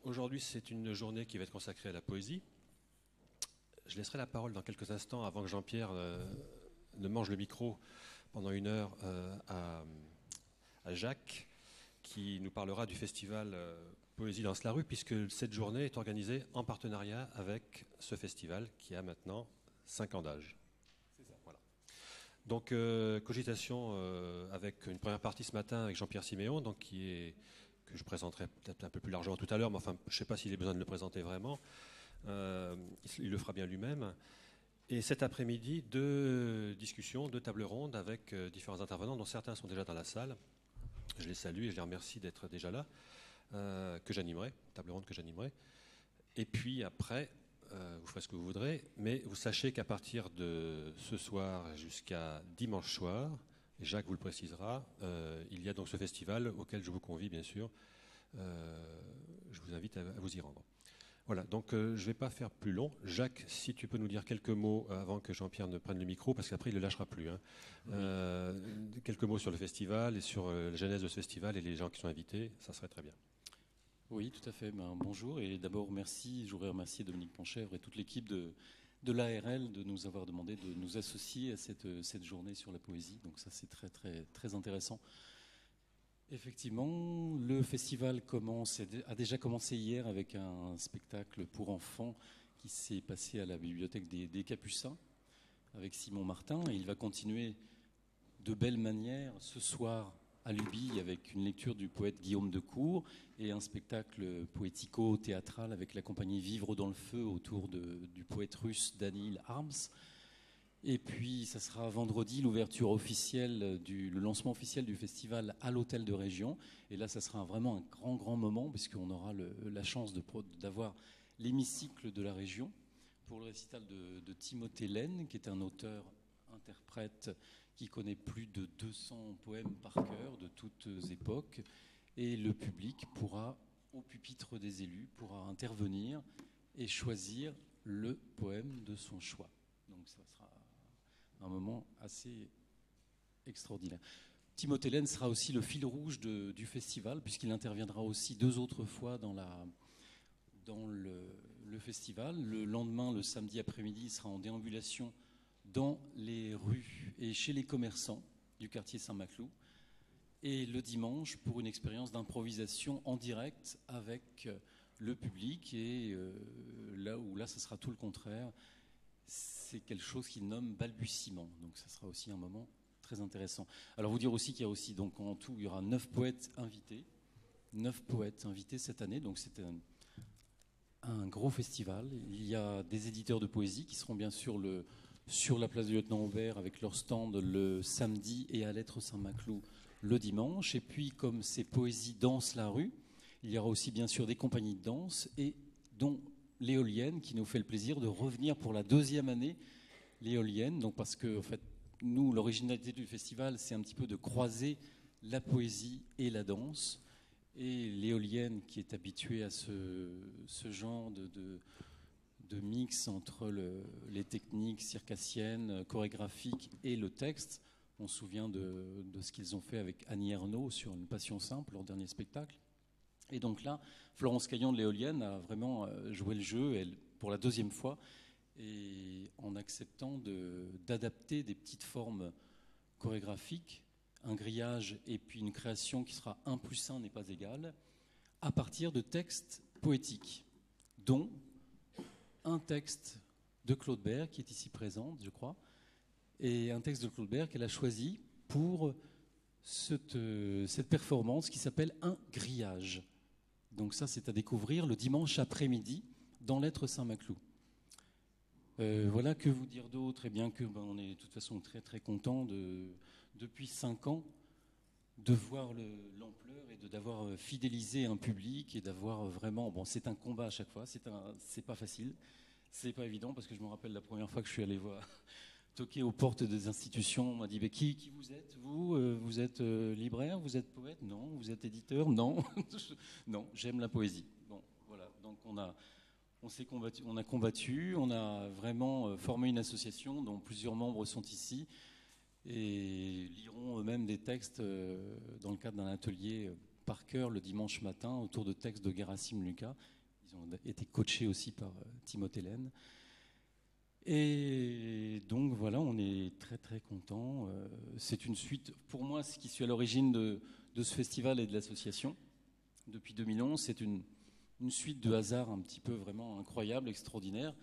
aujourd'hui, c'est une journée qui va être consacrée à la poésie. Je laisserai la parole dans quelques instants, avant que Jean-Pierre ne mange le micro pendant 1 heure, à Jacques, qui nous parlera du festival Poésie dans la rue, puisque cette journée est organisée en partenariat avec ce festival qui a maintenant 5 ans d'âge. Voilà. Donc, cogitation avec une première partie ce matin avec Jean-Pierre Siméon, donc, que je présenterai peut-être un peu plus largement tout à l'heure, mais enfin, je ne sais pas s'il a besoin de le présenter vraiment. Il le fera bien lui-même. Et cet après-midi, 2 discussions, 2 tables rondes avec différents intervenants, dont certains sont déjà dans la salle. Je les salue et je les remercie d'être déjà là, que j'animerai, table ronde que j'animerai. Et puis après, vous ferez ce que vous voudrez, mais vous sachez qu'à partir de ce soir jusqu'à dimanche soir, et Jacques vous le précisera, il y a donc ce festival auquel je vous convie bien sûr. Je vous invite à vous y rendre. Voilà, donc je ne vais pas faire plus long. Jacques, si tu peux nous dire quelques mots avant que Jean-Pierre ne prenne le micro, parce qu'après il ne le lâchera plus. Hein. Quelques mots sur le festival et sur la genèse de ce festival et les gens qui sont invités, ça serait très bien. Oui, tout à fait. Bonjour, et d'abord je voudrais remercier Dominique Ponchèvre et toute l'équipe de l'ARL de nous avoir demandé de nous associer à cette journée sur la poésie. Donc ça, c'est très, très, très intéressant. Effectivement, le festival a déjà commencé hier avec un spectacle pour enfants qui s'est passé à la bibliothèque des Capucins avec Simon Martin, et il va continuer de belle manière ce soir à Luby avec une lecture du poète Guillaume de Cour et un spectacle poético-théâtral avec la compagnie Vivre dans le feu autour du poète russe Daniil Arms. Et puis, ça sera vendredi l'ouverture officielle, le lancement officiel du festival à l'hôtel de région. Et là, ça sera vraiment un grand, grand moment, puisqu'on aura la chance d'avoir l'hémicycle de la région pour le récital de Timothée Laine, qui est un auteur-interprète qui connaît plus de 200 poèmes par cœur de toutes époques. Et le public pourra, au pupitre des élus, pourra intervenir et choisir le poème de son choix. Donc, ça sera un moment assez extraordinaire. Timothée Laine sera aussi le fil rouge du festival, puisqu'il interviendra aussi 2 autres fois dans le festival. Le lendemain, le samedi après-midi, il sera en déambulation dans les rues et chez les commerçants du quartier Saint-Maclou. Et le dimanche, pour une expérience d'improvisation en direct avec le public. Et là, ça sera tout le contraire. C'est quelque chose qu'il nomme balbutiement. Donc ça sera aussi un moment très intéressant. Alors vous dire aussi qu'il y a aussi, donc en tout, il y aura 9 poètes invités. 9 poètes invités cette année. Donc c'est un gros festival. Il y a des éditeurs de poésie qui seront bien sûr sur la place du Lieutenant-Aubert avec leur stand le samedi et à l'Être Saint-Maclou le dimanche. Et puis comme c'est Poésie Danse la rue, il y aura aussi bien sûr des compagnies de danse et dont l'Éolienne, qui nous fait le plaisir de revenir pour la 2e année, l'Éolienne. Donc parce que en fait, nous, l'originalité du festival, c'est un petit peu de croiser la poésie et la danse. Et l'Éolienne, qui est habituée à ce genre de mix entre les techniques circassiennes, chorégraphiques et le texte. On se souvient de ce qu'ils ont fait avec Annie Ernaux sur Une Passion simple, leur dernier spectacle. Et donc là, Florence Caillon de l'Éolienne a vraiment joué le jeu pour la 2e fois, et en acceptant d'adapter des petites formes chorégraphiques, un grillage et puis une création qui sera 1 + 1 n'est pas égal, à partir de textes poétiques, dont un texte de Claude Berg, qui est ici présente, je crois, et un texte de Claude Berg qu'elle a choisi pour cette performance qui s'appelle Un grillage. Donc ça, c'est à découvrir le dimanche après-midi dans l'Être Saint-Maclou. Voilà, que vous dire d'autre ? Eh bien que on est de toute façon très très content depuis 5 ans de voir l'ampleur et d'avoir fidélisé un public et d'avoir vraiment... Bon, c'est un combat à chaque fois, c'est pas facile, c'est pas évident, parce que je me rappelle la première fois que je suis allé toquer aux portes des institutions. On m'a dit, qui vous êtes, vous vous êtes libraire, vous êtes poète? Non. Vous êtes éditeur? Non. Non, j'aime la poésie. Bon, voilà. Donc on a combattu, on a vraiment formé une association dont plusieurs membres sont ici et liront eux-mêmes des textes dans le cadre d'un atelier par cœur le dimanche matin autour de textes de Gerasim Lucas. Ils ont été coachés aussi par Timothée Laine. Et donc voilà, on est très très contents. C'est une suite, pour moi, ce qui suis à l'origine de ce festival et de l'association depuis 2011, c'est une suite de hasards un petit peu vraiment incroyables, extraordinaires,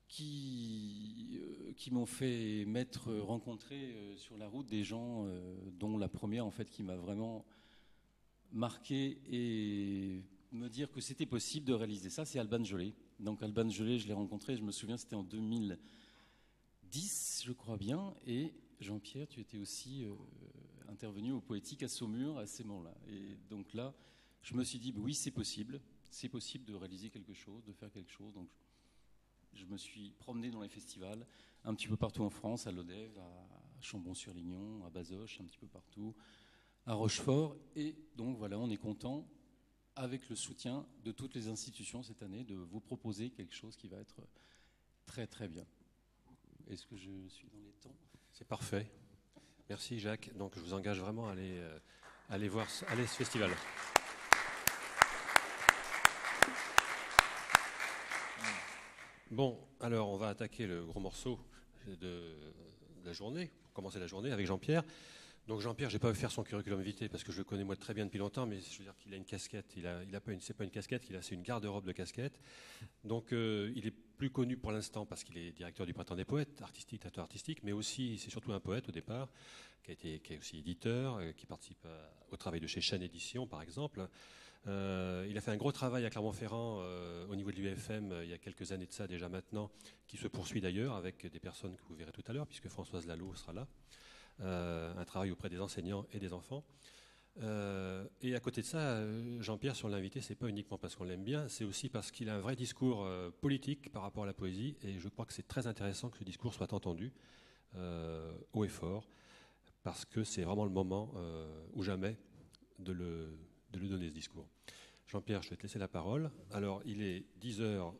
qui m'ont fait rencontrer sur la route des gens, dont la première en fait qui m'a vraiment marqué et me dire que c'était possible de réaliser ça, c'est Alban Jolet. Donc Alban Jolet, je l'ai rencontré, je me souviens, c'était en 2010, je crois bien, et Jean-Pierre, tu étais aussi intervenu au Poétique à Saumur à ces moments-là. Et donc là, je me suis dit, oui, c'est possible de réaliser quelque chose, de faire quelque chose. Donc je me suis promené dans les festivals, un petit peu partout en France, à Lodève, à Chambon-sur-Lignon, à Bazoches, un petit peu partout, à Rochefort. Et donc voilà, on est content, avec le soutien de toutes les institutions cette année, de vous proposer quelque chose qui va être très très bien. Est-ce que je suis dans les temps ? C'est parfait. Merci Jacques. Donc je vous engage vraiment à aller ce festival. Bon, alors on va attaquer le gros morceau de la journée, pour commencer la journée avec Jean-Pierre. Donc Jean-Pierre, je n'ai pas faire son curriculum vitae parce que je le connais moi très bien depuis longtemps, mais je veux dire qu'il a une casquette, c'est pas une casquette, c'est une garde-robe de casquette. Donc il est plus connu pour l'instant parce qu'il est directeur du Printemps des Poètes, directeur artistique, mais aussi c'est surtout un poète au départ, qui est aussi éditeur, qui participe au travail de chez Chêne Édition par exemple. Il a fait un gros travail à Clermont-Ferrand au niveau de l'UFM il y a quelques années de ça déjà maintenant, qui se poursuit d'ailleurs avec des personnes que vous verrez tout à l'heure, puisque Françoise Lalo sera là. Un travail auprès des enseignants et des enfants. Et à côté de ça, Jean-Pierre, si on l'a invité, c'est pas uniquement parce qu'on l'aime bien, c'est aussi parce qu'il a un vrai discours politique par rapport à la poésie, et je crois que c'est très intéressant que ce discours soit entendu haut et fort, parce que c'est vraiment le moment ou jamais de le donner, ce discours. Jean-Pierre, je vais te laisser la parole. Alors, il est 10h01.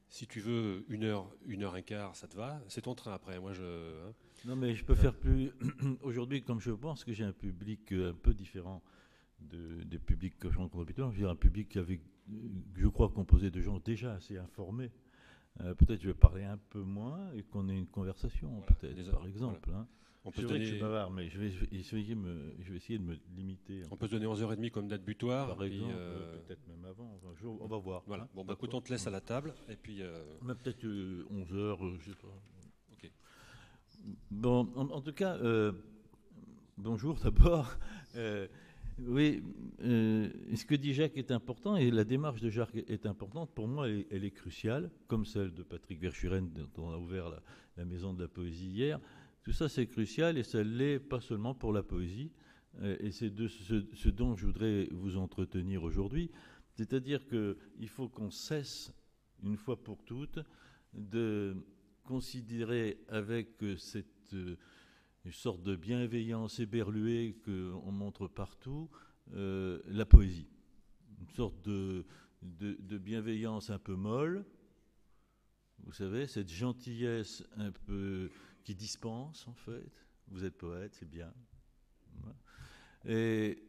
Si tu veux 1h15, ça te va. C'est ton train après. Moi, Non, mais je peux faire plus. Aujourd'hui, comme je pense que j'ai un public un peu différent des publics que je rencontre habituellement, j'ai un public avec, je crois, composé de gens déjà assez informés. Peut-être je vais parler un peu moins et qu'on ait une conversation, voilà, peut-être, par exemple. Voilà. Hein. On peut donner... que je suis bavard, mais je vais essayer de me limiter. On peut se donner 11h30 comme date butoir. Par exemple, peut-être même avant. On va voir. Voilà. Hein, bon, écoute, on te laisse à la table. Et puis, peut-être 11h, je sais pas. Ok. Bon, en tout cas, bonjour d'abord. Oui, ce que dit Jacques est important, et la démarche de Jacques est importante. Pour moi, elle est cruciale, comme celle de Patrick Verschuren, dont on a ouvert la Maison de la Poésie hier. Tout ça, c'est crucial, et ça l'est pas seulement pour la poésie, et c'est de ce dont je voudrais vous entretenir aujourd'hui. C'est-à-dire qu'il faut qu'on cesse, une fois pour toutes, de considérer avec cette une sorte de bienveillance éberluée qu'on montre partout, la poésie. Une sorte de bienveillance un peu molle, vous savez, cette gentillesse un peu qui dispense, en fait. Vous êtes poète, c'est bien. Et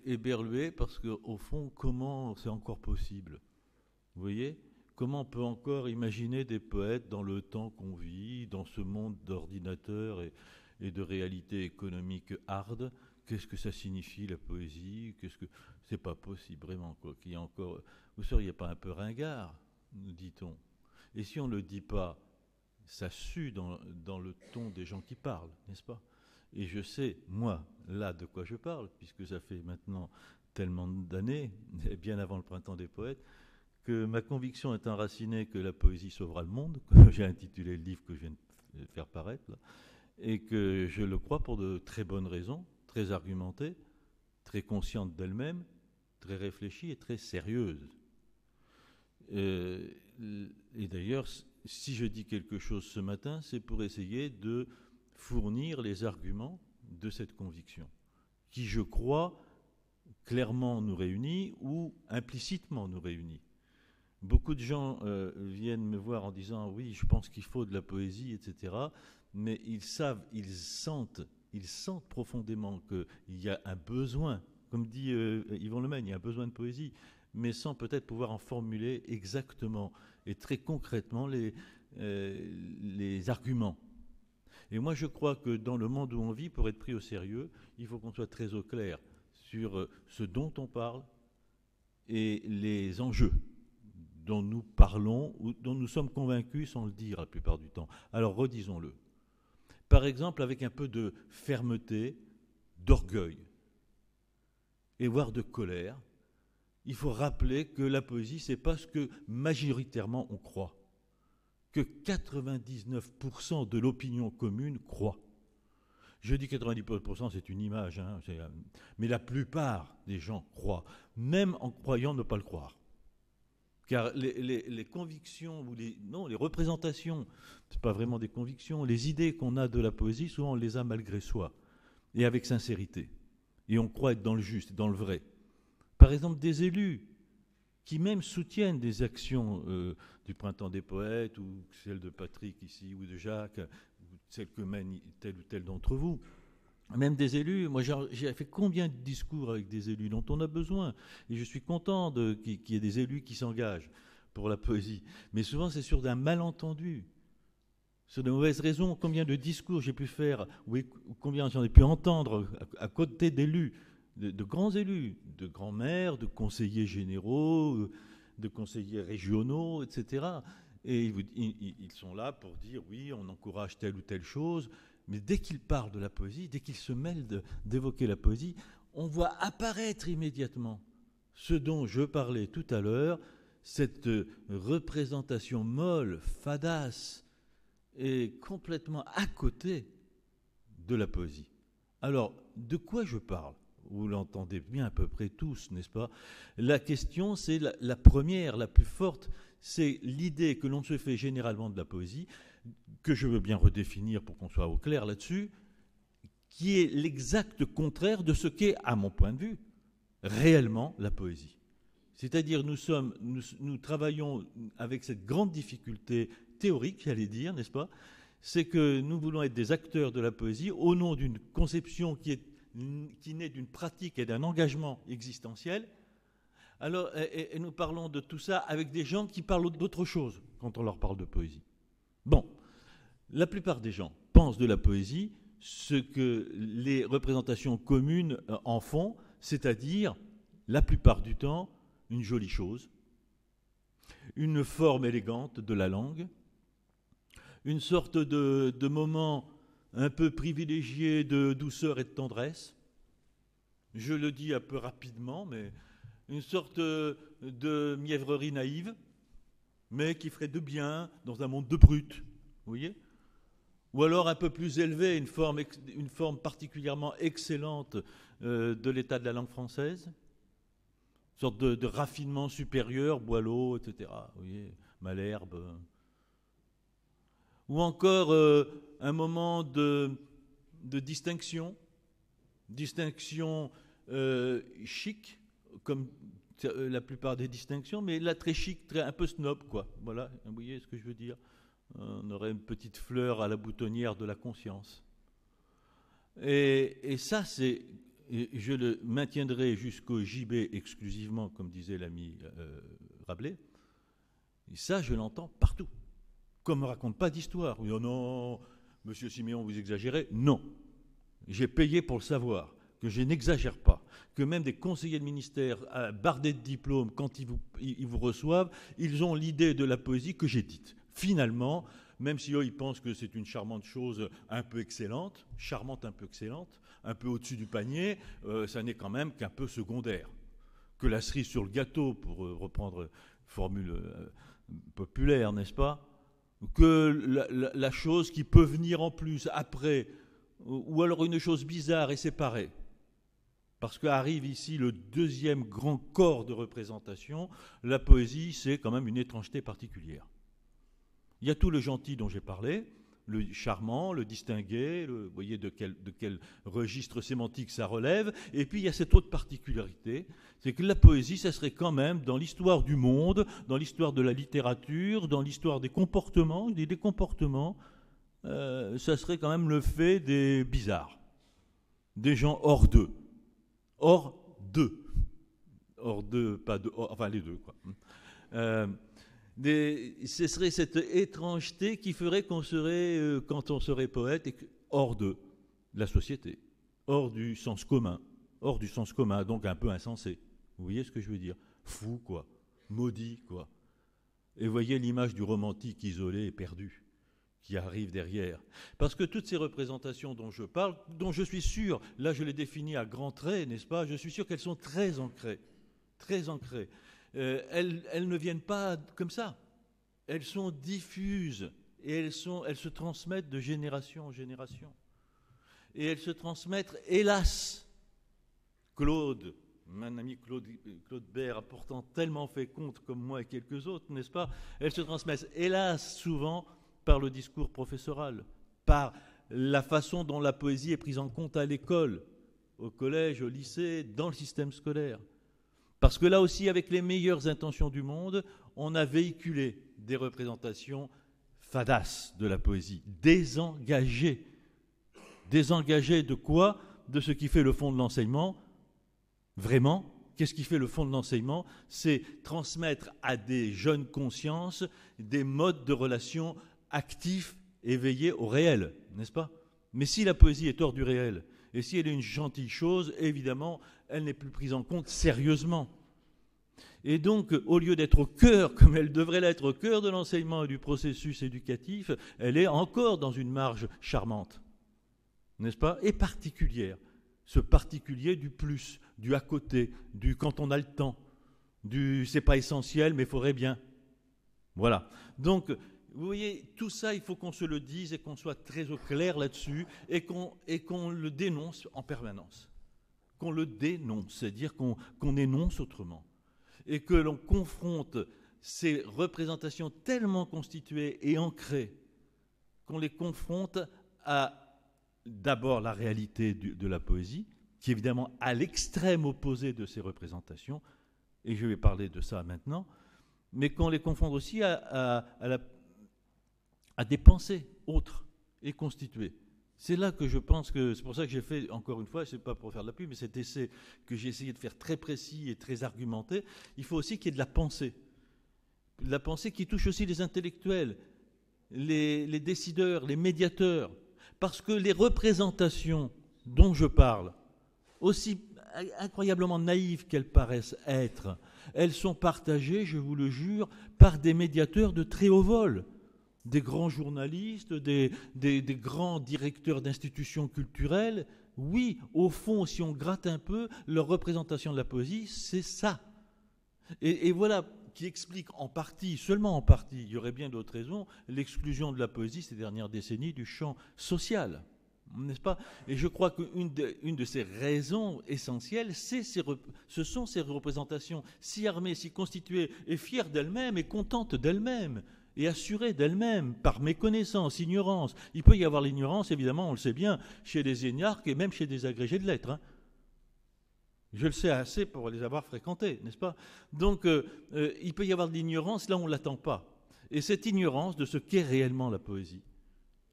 éberluée parce qu'au fond, comment c'est encore possible ? Vous voyez ? Comment on peut encore imaginer des poètes dans le temps qu'on vit, dans ce monde d'ordinateurs et de réalité économique hard? Qu'est-ce que ça signifie, la poésie? C'est pas possible, vraiment, quoi. Qu'il y a encore... Vous seriez pas un peu ringard, nous dit-on. Et si on ne le dit pas, ça sue dans le ton des gens qui parlent, n'est-ce pas? Et je sais, moi, là, de quoi je parle, puisque ça fait maintenant tellement d'années, bien avant le Printemps des Poètes, que ma conviction est enracinée que la poésie sauvera le monde, que j'ai intitulé le livre que je viens de faire paraître, là, et que je le crois pour de très bonnes raisons, très argumentées, très conscientes d'elle-même, très réfléchies et très sérieuses. Et d'ailleurs, si je dis quelque chose ce matin, c'est pour essayer de fournir les arguments de cette conviction, qui, je crois, clairement nous réunit ou implicitement nous réunit. Beaucoup de gens viennent me voir en disant « oui, je pense qu'il faut de la poésie, etc. » Mais ils sentent ils sentent profondément qu'il y a un besoin, comme dit Yvon Lemagne, il y a un besoin de poésie, mais sans peut-être pouvoir en formuler exactement et très concrètement les arguments. Et moi, je crois que dans le monde où on vit, pour être pris au sérieux, il faut qu'on soit très au clair sur ce dont on parle et les enjeux dont nous parlons ou dont nous sommes convaincus sans le dire la plupart du temps. Alors, redisons-le. Par exemple, avec un peu de fermeté, d'orgueil et voire de colère, il faut rappeler que la poésie, c'est pas ce que majoritairement on croit, que 99% de l'opinion commune croit. Je dis 90%, c'est une image, hein, mais la plupart des gens croient, même en croyant ne pas le croire. Car les convictions, ou les représentations, ce n'est pas vraiment des convictions, les idées qu'on a de la poésie, souvent on les a malgré soi, et avec sincérité. Et on croit être dans le juste, dans le vrai. Par exemple, des élus qui même soutiennent des actions du Printemps des Poètes, ou celle de Patrick ici, ou de Jacques, ou celle que mène tel ou tel d'entre vous. Même des élus, moi j'ai fait combien de discours avec des élus dont on a besoin, et je suis content qu'il y ait des élus qui s'engagent pour la poésie, mais souvent c'est sur d'un malentendu, sur de mauvaises raisons. Combien de discours j'ai pu faire, ou combien j'en ai pu entendre à côté d'élus, de grands élus, de grands maires, de conseillers généraux, de conseillers régionaux, etc. Et ils sont là pour dire oui, on encourage telle ou telle chose. Mais dès qu'ils parlent de la poésie, dès qu'ils se mêlent d'évoquer la poésie, on voit apparaître immédiatement ce dont je parlais tout à l'heure, cette représentation molle, fadasse et complètement à côté de la poésie. Alors, de quoi je parle ? Vous l'entendez bien à peu près tous, n'est-ce pas ? La question, c'est la première, la plus forte, c'est l'idée que l'on se fait généralement de la poésie, que je veux bien redéfinir pour qu'on soit au clair là-dessus, qui est l'exact contraire de ce qu'est, à mon point de vue, réellement la poésie. C'est-à-dire nous travaillons avec cette grande difficulté théorique, j'allais dire, n'est-ce pas ? C'est que nous voulons être des acteurs de la poésie au nom d'une conception qui naît d'une pratique et d'un engagement existentiel. Alors, et nous parlons de tout ça avec des gens qui parlent d'autre chose quand on leur parle de poésie. Bon, la plupart des gens pensent de la poésie ce que les représentations communes en font, c'est-à-dire, la plupart du temps, une jolie chose, une forme élégante de la langue, une sorte de moment un peu privilégié de douceur et de tendresse. Je le dis un peu rapidement, mais une sorte de mièvrerie naïve, mais qui ferait de bien dans un monde de brutes, vous voyez ? Ou alors un peu plus élevé, une forme particulièrement excellente de l'état de la langue française, une sorte de raffinement supérieur, Boileau, etc., vous voyez, Malherbe. Ou encore un moment de distinction chic, comme la plupart des distinctions, mais là très chic, un peu snob, quoi. Voilà, vous voyez ce que je veux dire ? On aurait une petite fleur à la boutonnière de la conscience. Et ça, je le maintiendrai jusqu'au JB exclusivement, comme disait l'ami Rabelais. Et ça, je l'entends partout. Comme on ne raconte pas d'histoire. Oh non, monsieur Siméon, vous exagérez. Non. J'ai payé pour le savoir, que je n'exagère pas, que même des conseillers de ministère bardés de diplômes, quand ils vous reçoivent, ils ont l'idée de la poésie que j'ai dite. Finalement, même si eux, ils pensent que c'est une charmante chose un peu excellente, un peu au-dessus du panier, ça n'est quand même qu'un peu secondaire. Que la cerise sur le gâteau, pour reprendre une formule populaire, n'est-ce pas ? Que la chose qui peut venir en plus, après, ou alors une chose bizarre et séparée. Parce qu'arrive ici le deuxième grand corps de représentation, la poésie, c'est quand même une étrangeté particulière. Il y a tout le gentil dont j'ai parlé, le charmant, le distingué, vous voyez de quel registre sémantique ça relève, et puis il y a cette autre particularité, c'est que la poésie, ça serait quand même dans l'histoire du monde, dans l'histoire de la littérature, dans l'histoire des comportements, ça serait quand même le fait des bizarres. des gens hors d'eux. Hors d'eux. Hors d'eux, pas de... Enfin, les deux, quoi. Ce serait cette étrangeté qui ferait qu'on serait, quand on serait poète, hors de la société, hors du sens commun, donc un peu insensé. Vous voyez ce que je veux dire? Fou, quoi. Maudit, quoi. Et vous voyez l'image du romantique isolé et perdu qui arrive derrière. Parce que toutes ces représentations dont je parle, dont je suis sûr, là je les définis à grands traits, n'est-ce pas? Je suis sûr qu'elles sont très ancrées. Très ancrées. Elles ne viennent pas comme ça. Elles sont diffuses et elles se transmettent de génération en génération. Et elles se transmettent, hélas, Claude, mon ami Claude Bert, pourtant tellement féconde comme moi et quelques autres, n'est-ce pas? Elles se transmettent, hélas, souvent par le discours professoral, par la façon dont la poésie est prise en compte à l'école, au collège, au lycée, dans le système scolaire. Parce que là aussi, avec les meilleures intentions du monde, on a véhiculé des représentations fadasses de la poésie, désengagées. Désengagées de quoi? De ce qui fait le fond de l'enseignement. Vraiment, qu'est-ce qui fait le fond de l'enseignement? C'est transmettre à des jeunes consciences des modes de relation actifs, éveillés au réel, n'est-ce pas? Mais si la poésie est hors du réel, et si elle est une gentille chose, évidemment, elle n'est plus prise en compte sérieusement. Et donc, au lieu d'être au cœur, comme elle devrait l'être au cœur de l'enseignement et du processus éducatif, elle est encore dans une marge charmante, n'est-ce pas? Et particulière. Ce particulier du plus, du à côté, du quand on a le temps, du c'est pas essentiel, mais il faudrait bien. Voilà. Donc, vous voyez, tout ça, il faut qu'on se le dise et qu'on soit très au clair là-dessus et qu'on le dénonce en permanence. Qu'on le dénonce, c'est-à-dire qu'on énonce autrement. Et que l'on confronte ces représentations tellement constituées et ancrées, qu'on les confronte à d'abord la réalité de la poésie, qui est évidemment à l'extrême opposé de ces représentations, et je vais parler de ça maintenant, mais qu'on les confronte aussi à des pensées autres et constituées. C'est là que je pense que, c'est pour ça que j'ai fait, encore une fois, ce n'est pas pour faire de la pub, mais cet essai que j'ai essayé de faire très précis et très argumenté, il faut aussi qu'il y ait de la pensée. De la pensée qui touche aussi les intellectuels, les décideurs, les médiateurs. Parce que les représentations dont je parle, aussi incroyablement naïves qu'elles paraissent être, elles sont partagées, je vous le jure, par des médiateurs de très haut vol. Des grands journalistes, des grands directeurs d'institutions culturelles. Oui, au fond, si on gratte un peu, leur représentation de la poésie, c'est ça. Et voilà qui explique en partie, seulement en partie, il y aurait bien d'autres raisons, l'exclusion de la poésie ces dernières décennies du champ social. N'est-ce pas? Et je crois qu'une de ces raisons essentielles, ce sont ces représentations si armées, si constituées, et fières d'elles-mêmes, et contentes d'elles-mêmes, et assurées d'elles-mêmes, par méconnaissance, ignorance. Il peut y avoir l'ignorance, évidemment, on le sait bien, chez des énarques et même chez des agrégés de lettres. Hein. Je le sais assez pour les avoir fréquentés, n'est-ce pas? Donc, il peut y avoir de l'ignorance, là on ne l'attend pas. Et cette ignorance de ce qu'est réellement la poésie,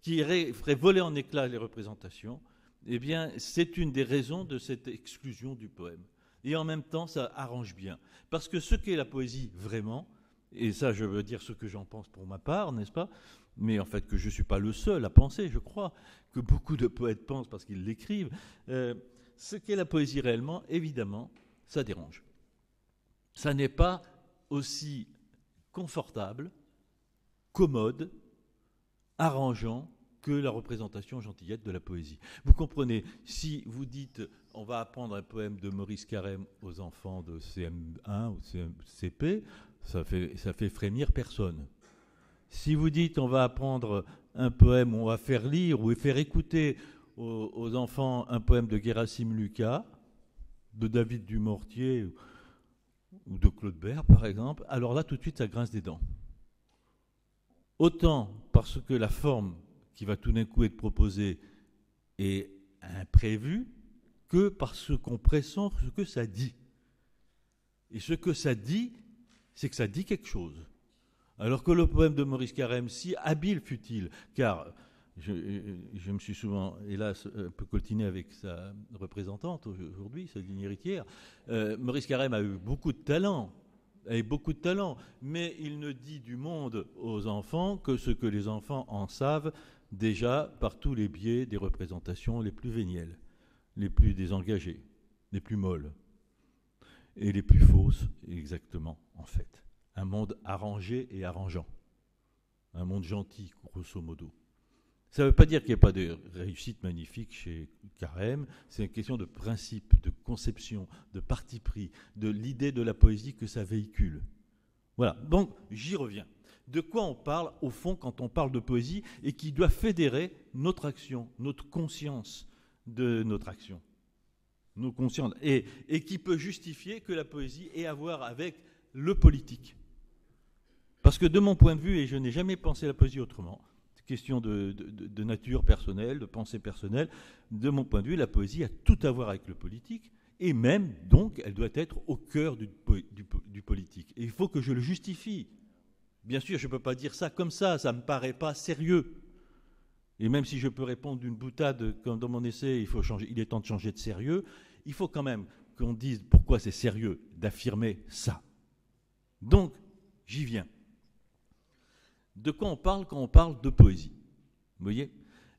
qui ferait voler en éclats les représentations, eh bien, c'est une des raisons de cette exclusion du poème. Et en même temps, ça arrange bien. Parce que ce qu'est la poésie vraiment, et ça je veux dire ce que j'en pense pour ma part, n'est-ce pas? Mais en fait que je ne suis pas le seul à penser, je crois, que beaucoup de poètes pensent parce qu'ils l'écrivent. Ce qu'est la poésie réellement, évidemment, ça dérange. Ça n'est pas aussi confortable, commode, arrangeant que la représentation gentillette de la poésie. Vous comprenez, si vous dites on va apprendre un poème de Maurice Carême aux enfants de CM1 ou CP, ça fait frémir personne. Si vous dites on va apprendre un poème, on va faire lire ou faire écouter aux enfants un poème de Gérasime Lucas, de David Dumortier ou de Claude Bert par exemple, alors là tout de suite ça grince des dents. Autant parce que la forme qui va tout d'un coup être proposée est imprévue, que parce qu'on pressent ce que ça dit. Et ce que ça dit, c'est que ça dit quelque chose. Alors que le poème de Maurice Carême, si habile fut-il, car je me suis souvent, hélas, un peu coltiné avec sa représentante aujourd'hui, sa ligne héritière. Maurice Carême a eu beaucoup de talent, mais il ne dit du monde aux enfants que ce que les enfants en savent déjà par tous les biais des représentations les plus vénielles, les plus désengagées, les plus molles et les plus fausses, exactement, en fait. Un monde arrangé et arrangeant. Un monde gentil, grosso modo. Ça ne veut pas dire qu'il n'y a pas de réussite magnifique chez Carême, c'est une question de principe, de conception, de parti pris, de l'idée de la poésie que ça véhicule. Voilà, donc j'y reviens. De quoi on parle, au fond, quand on parle de poésie, et qui doit fédérer notre action, notre conscience de notre action, nos consciences, et qui peut justifier que la poésie ait à voir avec le politique. Parce que de mon point de vue, et je n'ai jamais pensé la poésie autrement, question de nature personnelle, de pensée personnelle, de mon point de vue, la poésie a tout à voir avec le politique, et même, donc, elle doit être au cœur du politique. Et il faut que je le justifie. Bien sûr, je ne peux pas dire ça comme ça ne me paraît pas sérieux. Et même si je peux répondre d'une boutade, comme dans mon essai, il est temps de changer de sérieux, il faut quand même qu'on dise pourquoi c'est sérieux d'affirmer ça. Donc, j'y viens. De quoi on parle quand on parle de poésie? Vous voyez?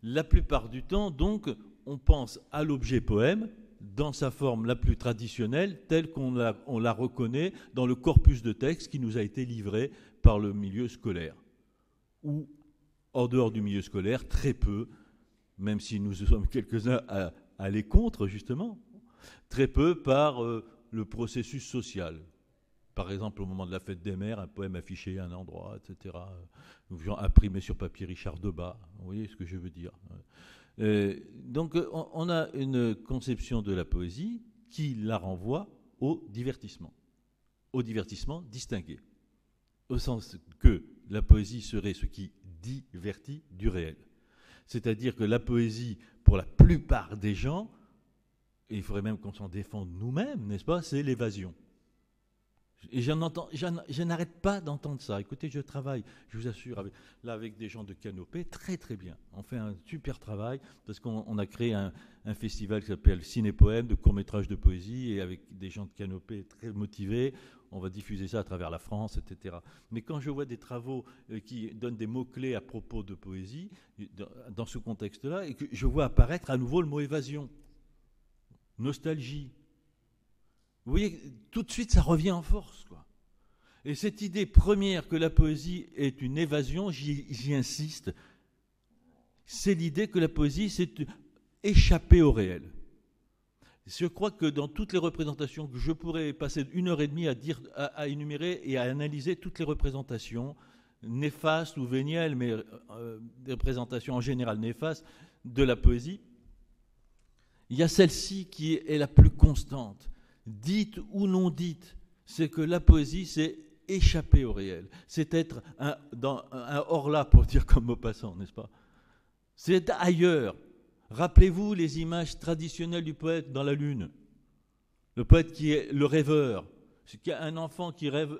La plupart du temps, donc, on pense à l'objet poème dans sa forme la plus traditionnelle, telle qu'on la reconnaît dans le corpus de textes qui nous a été livré par le milieu scolaire. Ou, hors dehors du milieu scolaire, très peu, même si nous sommes quelques-uns à aller contre, justement, très peu par le processus social. Par exemple, au moment de la fête des mères, un poème affiché à un endroit, etc., imprimé sur papier Richard Debat. Vous voyez ce que je veux dire? Donc, on a une conception de la poésie qui la renvoie au divertissement distingué, au sens que la poésie serait ce qui divertit du réel. C'est-à-dire que la poésie, pour la plupart des gens, et il faudrait même qu'on s'en défende nous-mêmes, n'est-ce pas, c'est l'évasion. Et je n'arrête pas d'entendre ça. Écoutez, je travaille, je vous assure, avec des gens de Canopée, très très bien. On fait un super travail parce qu'on a créé un festival qui s'appelle Ciné-Poème, de courts-métrages de poésie, et avec des gens de Canopée très motivés, on va diffuser ça à travers la France, etc. Mais quand je vois des travaux qui donnent des mots-clés à propos de poésie, dans ce contexte-là, et que je vois apparaître à nouveau le mot évasion, nostalgie. Vous voyez, tout de suite, ça revient en force, quoi. Et cette idée première que la poésie est une évasion, j'y insiste, c'est l'idée que la poésie, c'est échapper au réel. Je crois que dans toutes les représentations, que je pourrais passer 1h30 à énumérer et à analyser toutes les représentations, néfastes ou vénielles, mais des représentations en général néfastes, de la poésie, il y a celle-ci qui est la plus constante. Dite ou non dite, c'est que la poésie, c'est échapper au réel. C'est être un hors-là, pour dire comme Maupassant, n'est-ce pas? C'est être ailleurs. Rappelez-vous les images traditionnelles du poète dans la lune. Le poète qui est le rêveur. C'est qu'il y a un enfant qui rêve.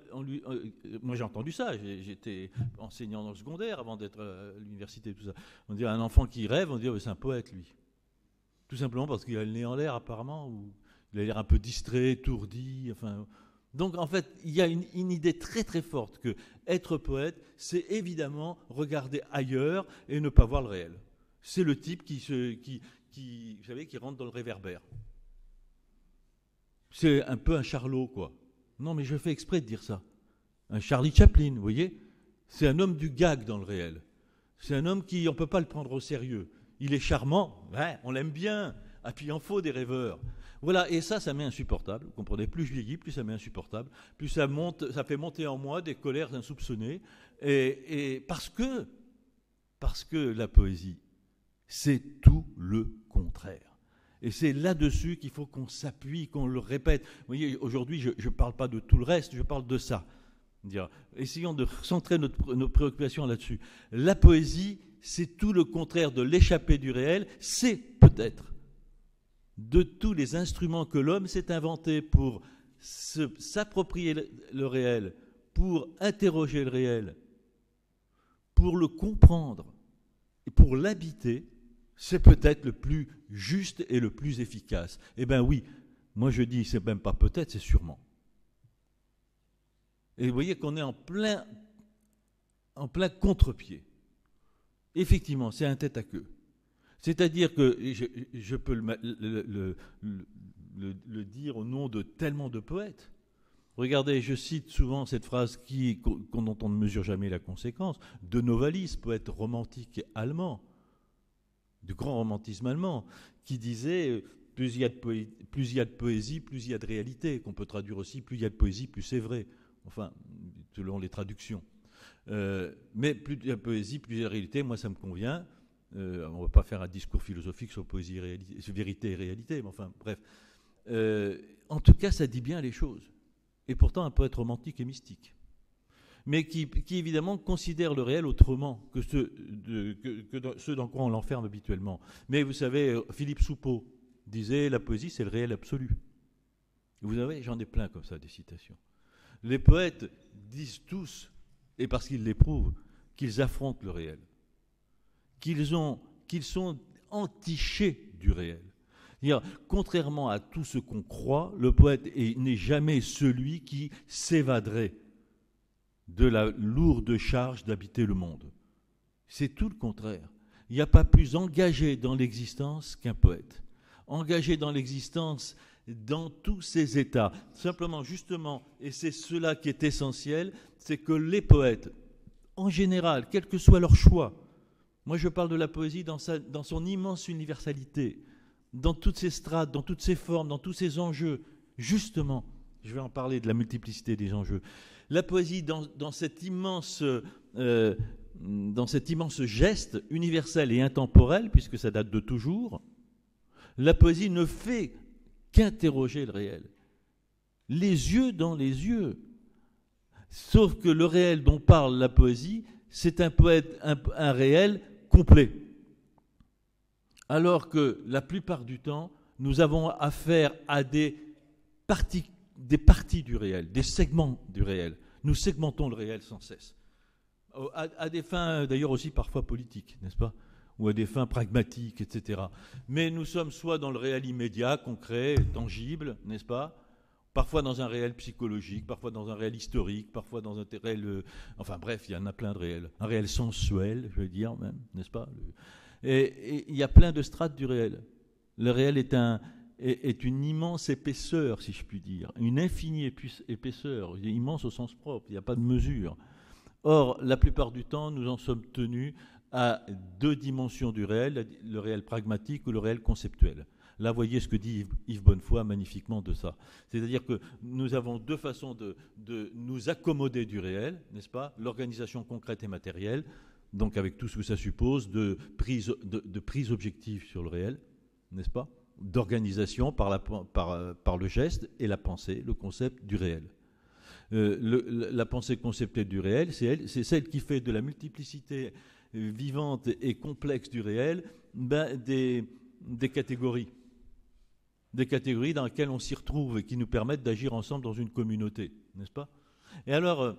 Moi, j'ai entendu ça. J'étais enseignant dans le secondaire avant d'être à l'université, tout ça. On dit un enfant qui rêve, on dit c'est un poète, lui. Tout simplement parce qu'il a le nez en l'air, apparemment, ou il a l'air un peu distrait, étourdi, enfin. Donc, en fait, il y a une idée très très forte que être poète, c'est évidemment regarder ailleurs et ne pas voir le réel. C'est le type qui vous savez, qui rentre dans le réverbère. C'est un peu un Charlot, quoi. Non, mais je fais exprès de dire ça. Un Charlie Chaplin, vous voyez? C'est un homme du gag dans le réel. C'est un homme qui, on ne peut pas le prendre au sérieux. Il est charmant, ouais, on l'aime bien. Et puis il en faut des rêveurs. Voilà, et ça m'est insupportable. Vous comprenez, plus je vieillis, plus ça m'est insupportable. Plus ça fait monter en moi des colères insoupçonnées. Et parce que la poésie, c'est tout le contraire. Et c'est là-dessus qu'il faut qu'on s'appuie, qu'on le répète. Vous voyez, aujourd'hui, je ne parle pas de tout le reste, je parle de ça. Essayons de centrer nos préoccupations là-dessus. La poésie, c'est tout le contraire de l'échappée du réel. C'est peut-être de tous les instruments que l'homme s'est inventé pour s'approprier le réel, pour interroger le réel, pour le comprendre, Et pour l'habiter, c'est peut-être le plus juste et le plus efficace. Eh bien oui, moi je dis, c'est même pas peut-être, c'est sûrement. Et vous voyez qu'on est en plein contre-pied. Effectivement, c'est un tête à queue. C'est-à-dire que je peux le dire au nom de tellement de poètes. Regardez, je cite souvent cette phrase dont on ne mesure jamais la conséquence, de Novalis, poète romantique allemand, du grand romantisme allemand, qui disait plus il y a de poésie, plus il y a de réalité, qu'on peut traduire aussi plus il y a de poésie, plus c'est vrai. Enfin, selon les traductions. Mais plus il y a de poésie, plus il y a de réalité, moi ça me convient. On ne va pas faire un discours philosophique sur poésie, vérité et réalité, mais enfin, bref. En tout cas, ça dit bien les choses. Et pourtant, un poète romantique et mystique. Mais qui évidemment considère le réel autrement que ce dans quoi on l'enferme habituellement. Mais vous savez, Philippe Soupeau disait « La poésie, c'est le réel absolu ». Vous savez, j'en ai plein comme ça, des citations. Les poètes disent tous, et parce qu'ils l'éprouvent, qu'ils affrontent le réel, qu'ils sont entichés du réel. C'est-à-dire, contrairement à tout ce qu'on croit, le poète n'est jamais celui qui s'évaderait de la lourde charge d'habiter le monde. C'est tout le contraire. Il n'y a pas plus engagé dans l'existence qu'un poète. Engagé dans l'existence dans tous ses états. Simplement, justement, et c'est cela qui est essentiel, c'est que les poètes, en général, quel que soit leur choix, moi je parle de la poésie dans son immense universalité, dans toutes ses strates, dans toutes ses formes, dans tous ses enjeux, justement, je vais en parler de la multiplicité des enjeux. La poésie dans cet immense geste universel et intemporel, puisque ça date de toujours, la poésie ne fait qu'interroger le réel. Les yeux dans les yeux. Sauf que le réel dont parle la poésie, c'est un réel complet. Alors que la plupart du temps, nous avons affaire à des parties du réel, des segments du réel. Nous segmentons le réel sans cesse. À des fins d'ailleurs aussi parfois politiques, n'est-ce pas ? Ou à des fins pragmatiques, etc. Mais nous sommes soit dans le réel immédiat, concret, tangible, n'est-ce pas ? Parfois dans un réel psychologique, parfois dans un réel historique, parfois dans un réel... enfin bref, il y en a plein de réels. Un réel sensuel, je veux dire même, n'est-ce pas ? Et il y a plein de strates du réel. Le réel est une immense épaisseur, si je puis dire, une infinie épaisseur, immense au sens propre, il n'y a pas de mesure. Or, la plupart du temps, nous en sommes tenus à deux dimensions du réel, le réel pragmatique ou le réel conceptuel. Là, voyez ce que dit Yves Bonnefoy magnifiquement de ça. C'est-à-dire que nous avons deux façons de nous accommoder du réel, n'est-ce pas ? L'organisation concrète et matérielle, donc avec tout ce que ça suppose de prise objective sur le réel, n'est-ce pas ? D'organisation par le geste et la pensée, le concept du réel. La pensée conceptuelle du réel, c'est celle qui fait de la multiplicité vivante et complexe du réel des catégories. Des catégories dans lesquelles on s'y retrouve et qui nous permettent d'agir ensemble dans une communauté, n'est-ce pas ? Et alors,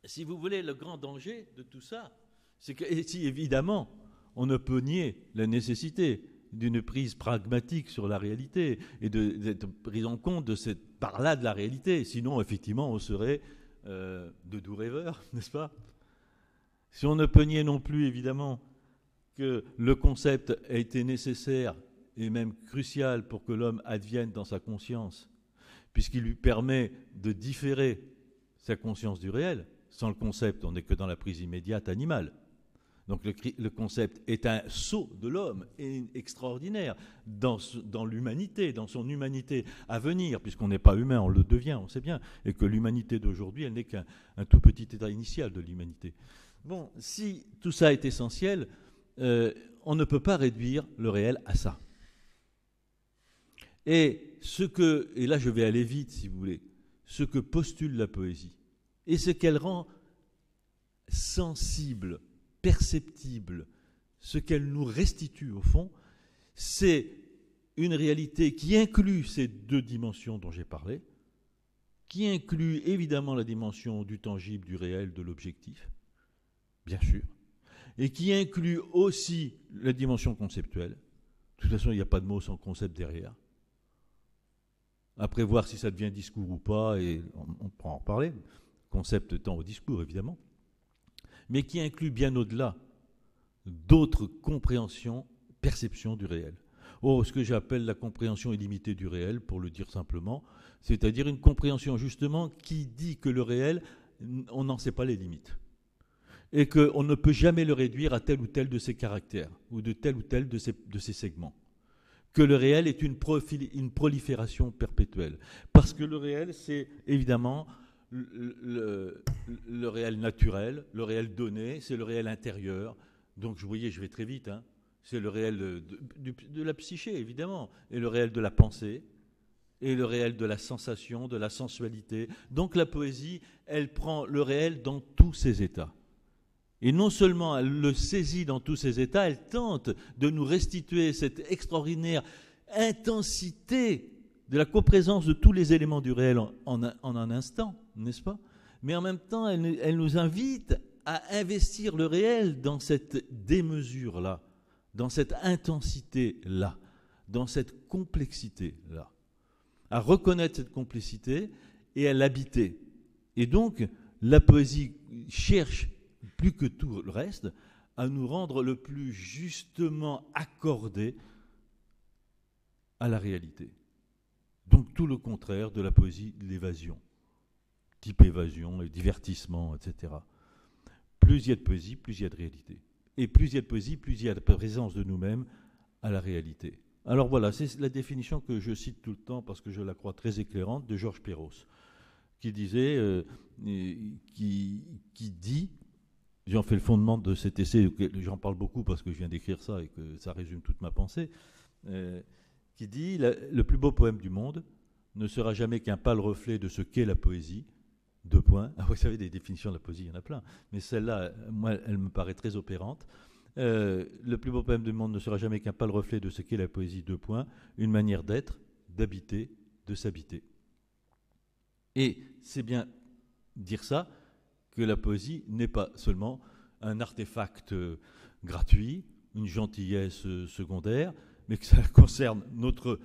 si vous voulez, le grand danger de tout ça, c'est que, si évidemment, on ne peut nier la nécessité d'une prise pragmatique sur la réalité et d'être prise en compte de cette part-là de la réalité. Sinon, effectivement, on serait de doux rêveurs, n'est-ce pas ? Si on ne peut nier non plus, évidemment, que le concept a été nécessaire et même crucial pour que l'homme advienne dans sa conscience, puisqu'il lui permet de différer sa conscience du réel. Sans le concept, on n'est que dans la prise immédiate animale. Donc le concept est un saut de l'homme extraordinaire dans l'humanité, dans son humanité à venir, puisqu'on n'est pas humain, on le devient, on sait bien, et que l'humanité d'aujourd'hui, elle n'est qu'un tout petit état initial de l'humanité. Bon, si tout ça est essentiel, on ne peut pas réduire le réel à ça. Et là je vais aller vite si vous voulez, ce que postule la poésie, et ce qu'elle rend sensible, perceptible, ce qu'elle nous restitue au fond, c'est une réalité qui inclut ces deux dimensions dont j'ai parlé, qui inclut évidemment la dimension du tangible, du réel, de l'objectif, bien sûr, et qui inclut aussi la dimension conceptuelle. De toute façon, il n'y a pas de mot sans concept derrière. Après, voir si ça devient discours ou pas, et on pourra en reparler, concept étant au discours, évidemment, mais qui inclut bien au-delà d'autres compréhensions, perceptions du réel. Ce que j'appelle la compréhension illimitée du réel, pour le dire simplement, c'est-à-dire une compréhension justement qui dit que le réel, on n'en sait pas les limites. Et qu'on ne peut jamais le réduire à tel ou tel de ses caractères, ou de tel ou tel de ses segments. Que le réel est une prolifération perpétuelle. Parce que le réel, c'est évidemment le réel naturel, le réel donné, c'est le réel intérieur. Donc, vous voyez, je vais très vite, hein. C'est le réel de la psyché, évidemment, et le réel de la pensée, et le réel de la sensation, de la sensualité. Donc la poésie, elle prend le réel dans tous ses états. Et non seulement elle le saisit dans tous ses états, elle tente de nous restituer cette extraordinaire intensité de la coprésence de tous les éléments du réel en un instant, n'est-ce pas? Mais en même temps, elle nous invite à investir le réel dans cette démesure-là, dans cette intensité-là, dans cette complexité-là, à reconnaître cette complexité et à l'habiter. Et donc, la poésie cherche, plus que tout le reste, à nous rendre le plus justement accordé à la réalité. Donc, tout le contraire de la poésie de l'évasion, type évasion et divertissement, etc. Plus il y a de poésie, plus il y a de réalité. Et plus il y a de poésie, plus il y a de présence de nous-mêmes à la réalité. Alors voilà, c'est la définition que je cite tout le temps parce que je la crois très éclairante de Georges Perros, qui disait, qui dit, j'en fais le fondement de cet essai, j'en parle beaucoup parce que je viens d'écrire ça et que ça résume toute ma pensée, qui dit, le plus beau poème du monde ne sera jamais qu'un pâle reflet de ce qu'est la poésie. Deux points. Ah, vous savez, des définitions de la poésie, il y en a plein. Mais celle-là, moi, elle me paraît très opérante. Le plus beau poème du monde ne sera jamais qu'un pâle reflet de ce qu'est la poésie. Deux points. Une manière d'être, d'habiter, de s'habiter. Et c'est bien dire ça, que la poésie n'est pas seulement un artefact gratuit, une gentillesse secondaire, mais que ça concerne notre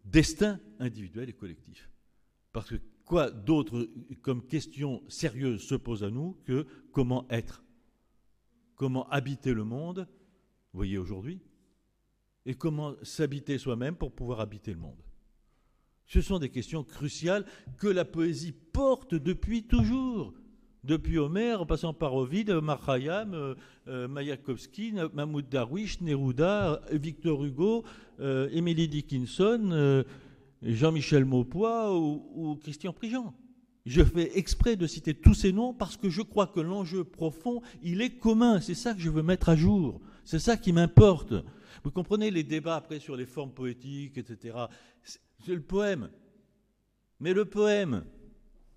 destin individuel et collectif. Parce que quoi d'autre comme question sérieuse se pose à nous que comment être, comment habiter le monde, vous voyez aujourd'hui, et comment s'habiter soi-même pour pouvoir habiter le monde. Ce sont des questions cruciales que la poésie porte depuis toujours, depuis Homère, en passant par Ovide, Omar Khayyam, Mayakovsky, Mahmoud Darwish, Neruda, Victor Hugo, Emily Dickinson, Jean-Michel Maupoy ou Christian Prigent. Je fais exprès de citer tous ces noms parce que je crois que l'enjeu profond, il est commun. C'est ça que je veux mettre à jour. C'est ça qui m'importe. Vous comprenez les débats après sur les formes poétiques, etc. C'est le poème. Mais le poème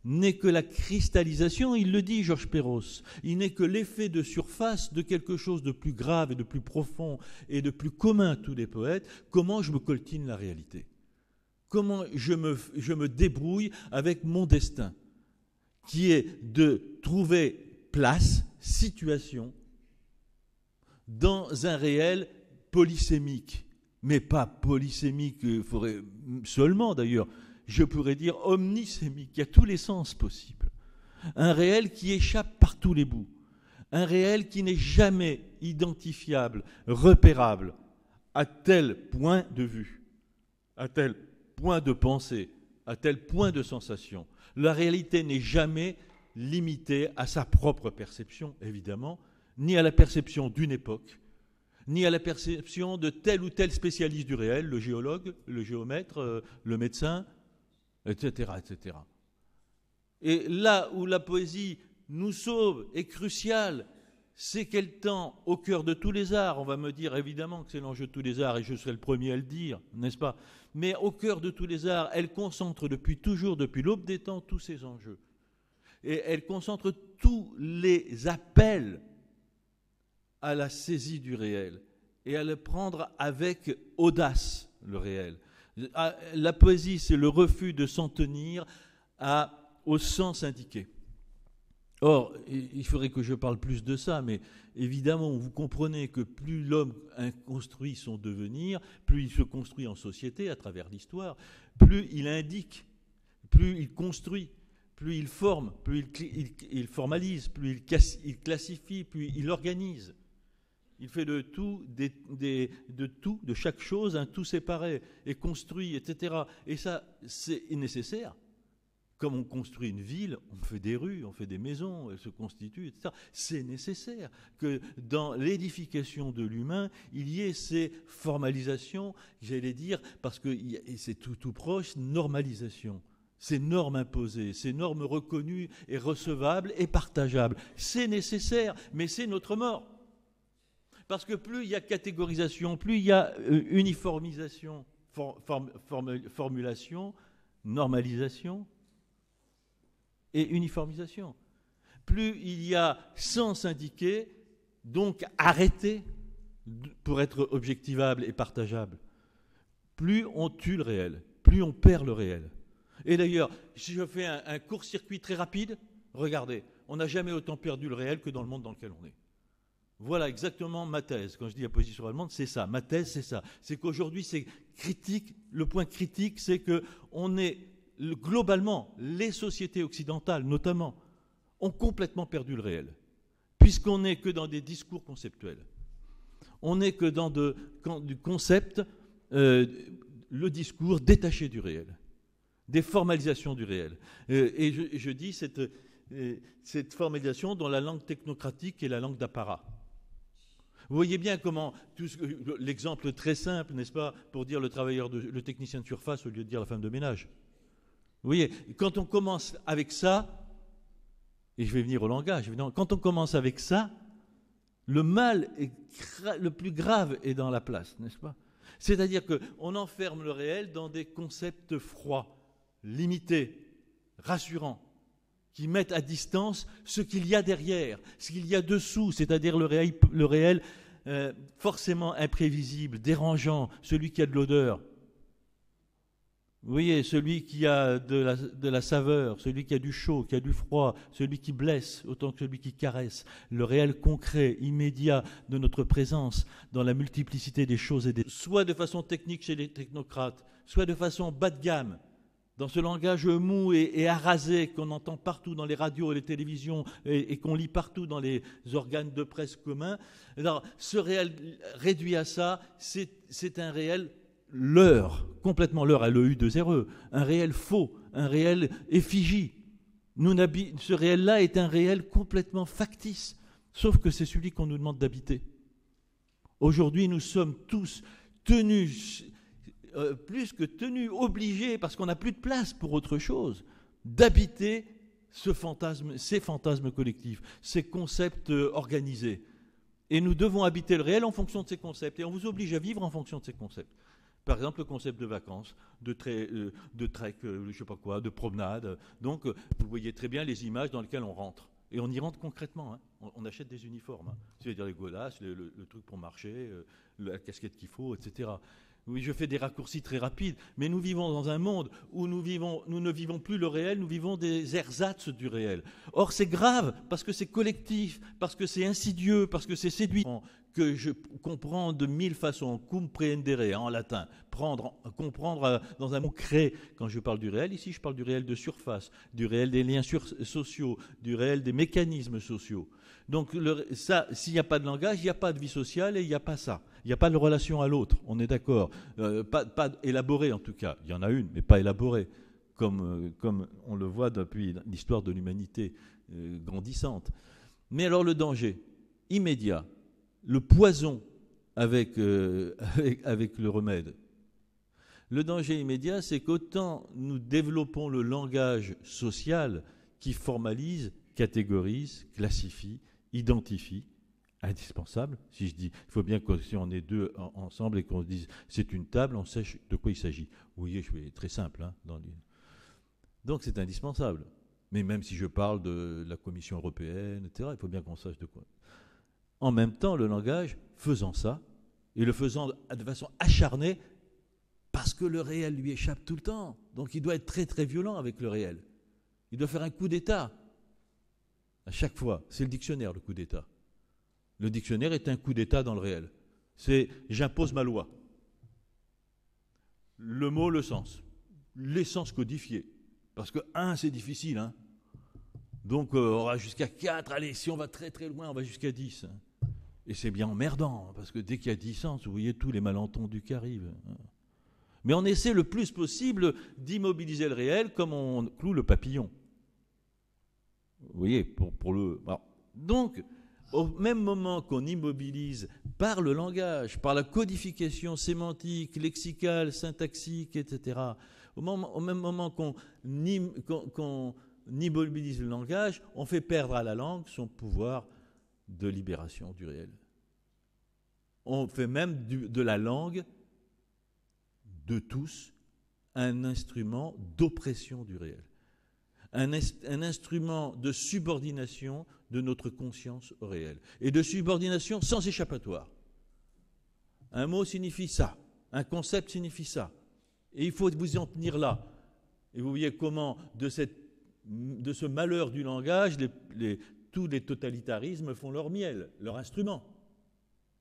n'est que la cristallisation, il le dit Georges Perros, il n'est que l'effet de surface de quelque chose de plus grave et de plus profond et de plus commun à tous les poètes. Comment je me coltine la réalité ? Comment je me débrouille avec mon destin, qui est de trouver place, situation, dans un réel polysémique, mais pas polysémique seulement d'ailleurs, je pourrais dire omnisémique, il y a tous les sens possibles. Un réel qui échappe par tous les bouts, un réel qui n'est jamais identifiable, repérable, à tel point de vue, à tel point de pensée, à tel point de sensation. La réalité n'est jamais limitée à sa propre perception, évidemment, ni à la perception d'une époque, ni à la perception de tel ou tel spécialiste du réel, le géologue, le géomètre, le médecin, etc., etc. Et là où la poésie nous sauve est cruciale, c'est qu'elle tend au cœur de tous les arts. On va me dire évidemment que c'est l'enjeu de tous les arts et je serai le premier à le dire, n'est-ce pas ? Mais au cœur de tous les arts, elle concentre depuis toujours, depuis l'aube des temps, tous ces enjeux. Et elle concentre tous les appels à la saisie du réel et à le prendre avec audace, le réel. La poésie, c'est le refus de s'en tenir au sens indiqué, Or, il faudrait que je parle plus de ça, mais évidemment, vous comprenez que plus l'homme construit son devenir, plus il se construit en société à travers l'histoire, plus il indique, plus il construit, plus il forme, plus il formalise, plus il classifie, plus il organise. Il fait de tout, de chaque chose, un tout séparé, et construit, etc. Et ça, c'est nécessaire. Comme on construit une ville, on fait des rues, on fait des maisons, elles se constituent, etc. C'est nécessaire que dans l'édification de l'humain, il y ait ces formalisations, j'allais dire, parce que c'est tout proche, normalisation. Ces normes imposées, ces normes reconnues et recevables et partageables. C'est nécessaire, mais c'est notre mort. Parce que plus il y a catégorisation, plus il y a uniformisation, formulation, normalisation et uniformisation. Plus il y a sens indiqué, donc arrêté pour être objectivable et partageable, plus on tue le réel, plus on perd le réel. Et d'ailleurs, si je fais un court-circuit très rapide, regardez, on n'a jamais autant perdu le réel que dans le monde dans lequel on est. Voilà exactement ma thèse. Quand je dis la position allemande, c'est ça. Ma thèse, c'est ça. C'est qu'aujourd'hui, c'est critique. Le point critique, c'est qu'on est globalement, les sociétés occidentales notamment, ont complètement perdu le réel, puisqu'on n'est que dans des discours conceptuels. On n'est que dans du concept, le discours détaché du réel, des formalisations du réel. Et je dis cette formalisation dans la langue technocratique et la langue d'apparat. Vous voyez bien comment, l'exemple très simple, n'est-ce pas, pour dire le technicien de surface au lieu de dire la femme de ménage. Vous voyez, quand on commence avec ça, et je vais venir au langage, évidemment, quand on commence avec ça, le mal le plus grave est dans la place, n'est-ce pas? C'est-à-dire qu'on enferme le réel dans des concepts froids, limités, rassurants, qui mettent à distance ce qu'il y a derrière, ce qu'il y a dessous, c'est-à-dire le réel forcément imprévisible, dérangeant, celui qui a de l'odeur. Vous voyez, celui qui a de la saveur, celui qui a du chaud, qui a du froid, celui qui blesse autant que celui qui caresse, le réel concret, immédiat de notre présence dans la multiplicité des choses et soit de façon technique chez les technocrates, soit de façon bas de gamme, dans ce langage mou et arasé qu'on entend partout dans les radios et les télévisions et qu'on lit partout dans les organes de presse communs. Alors, ce réel réduit à ça, c'est un réel leurre, complètement leurre à l'EU2RE, un réel faux, un réel effigie. Ce réel-là est un réel complètement factice, sauf que c'est celui qu'on nous demande d'habiter. Aujourd'hui, nous sommes tous tenus, plus que tenus, obligés, parce qu'on n'a plus de place pour autre chose, d'habiter ces fantasmes collectifs, ces concepts organisés. Et nous devons habiter le réel en fonction de ces concepts, et on vous oblige à vivre en fonction de ces concepts. Par exemple, le concept de vacances, de trek, je ne sais pas quoi, de promenade. Donc, vous voyez très bien les images dans lesquelles on rentre. Et on y rentre concrètement. Hein. On achète des uniformes. Hein. C'est-à-dire les godasses, le truc pour marcher, la casquette qu'il faut, etc. Oui, je fais des raccourcis très rapides, mais nous vivons dans un monde où nous ne vivons plus le réel, nous vivons des ersatz du réel. Or, c'est grave, parce que c'est collectif, parce que c'est insidieux, parce que c'est séduisant, que je comprends de mille façons, cum prehendere en latin, comprendre dans un mot créé. Quand je parle du réel, ici je parle du réel de surface, du réel des liens sociaux, du réel des mécanismes sociaux. Donc ça, s'il n'y a pas de langage, il n'y a pas de vie sociale et il n'y a pas ça. Il n'y a pas de relation à l'autre, on est d'accord. Pas élaborée en tout cas, il y en a une, mais pas élaborée, comme on le voit depuis l'histoire de l'humanité grandissante. Mais alors le danger immédiat, le poison avec le remède. Le danger immédiat, c'est qu'autant nous développons le langage social qui formalise, catégorise, classifie, identifie, indispensable. Si je dis, il faut bien que si on est deux ensemble et qu'on se dise c'est une table, on sache de quoi il s'agit. Vous voyez, je vais très simple. Hein, donc c'est indispensable. Mais même si je parle de la Commission européenne, etc., il faut bien qu'on sache de quoi. En même temps, le langage, faisant ça, et le faisant de façon acharnée, parce que le réel lui échappe tout le temps. Donc il doit être très très violent avec le réel. Il doit faire un coup d'État. À chaque fois, c'est le dictionnaire, le coup d'État. Le dictionnaire est un coup d'État dans le réel. C'est « j'impose ma loi ». Le mot, le sens. L'essence codifiée. Parce que 1, c'est difficile. Hein. Donc, on va jusqu'à 4. Allez, si on va très très loin, on va jusqu'à 10. Hein. Et c'est bien emmerdant, parce que dès qu'il y a 10 sens, vous voyez tous les malentendus qui arrivent. Mais on essaie le plus possible d'immobiliser le réel comme on cloue le papillon. Vous voyez, pour le... Alors, donc, au même moment qu'on immobilise par le langage, par la codification sémantique, lexicale, syntaxique, etc., au même moment qu'on immobilise le langage, on fait perdre à la langue son pouvoir de libération du réel. On fait même de la langue, de tous, un instrument d'oppression du réel. Un instrument de subordination de notre conscience au réel. Et de subordination sans échappatoire. Un mot signifie ça, un concept signifie ça. Et il faut vous en tenir là. Et vous voyez comment, de ce malheur du langage, tous les totalitarismes font leur miel, leur instrument.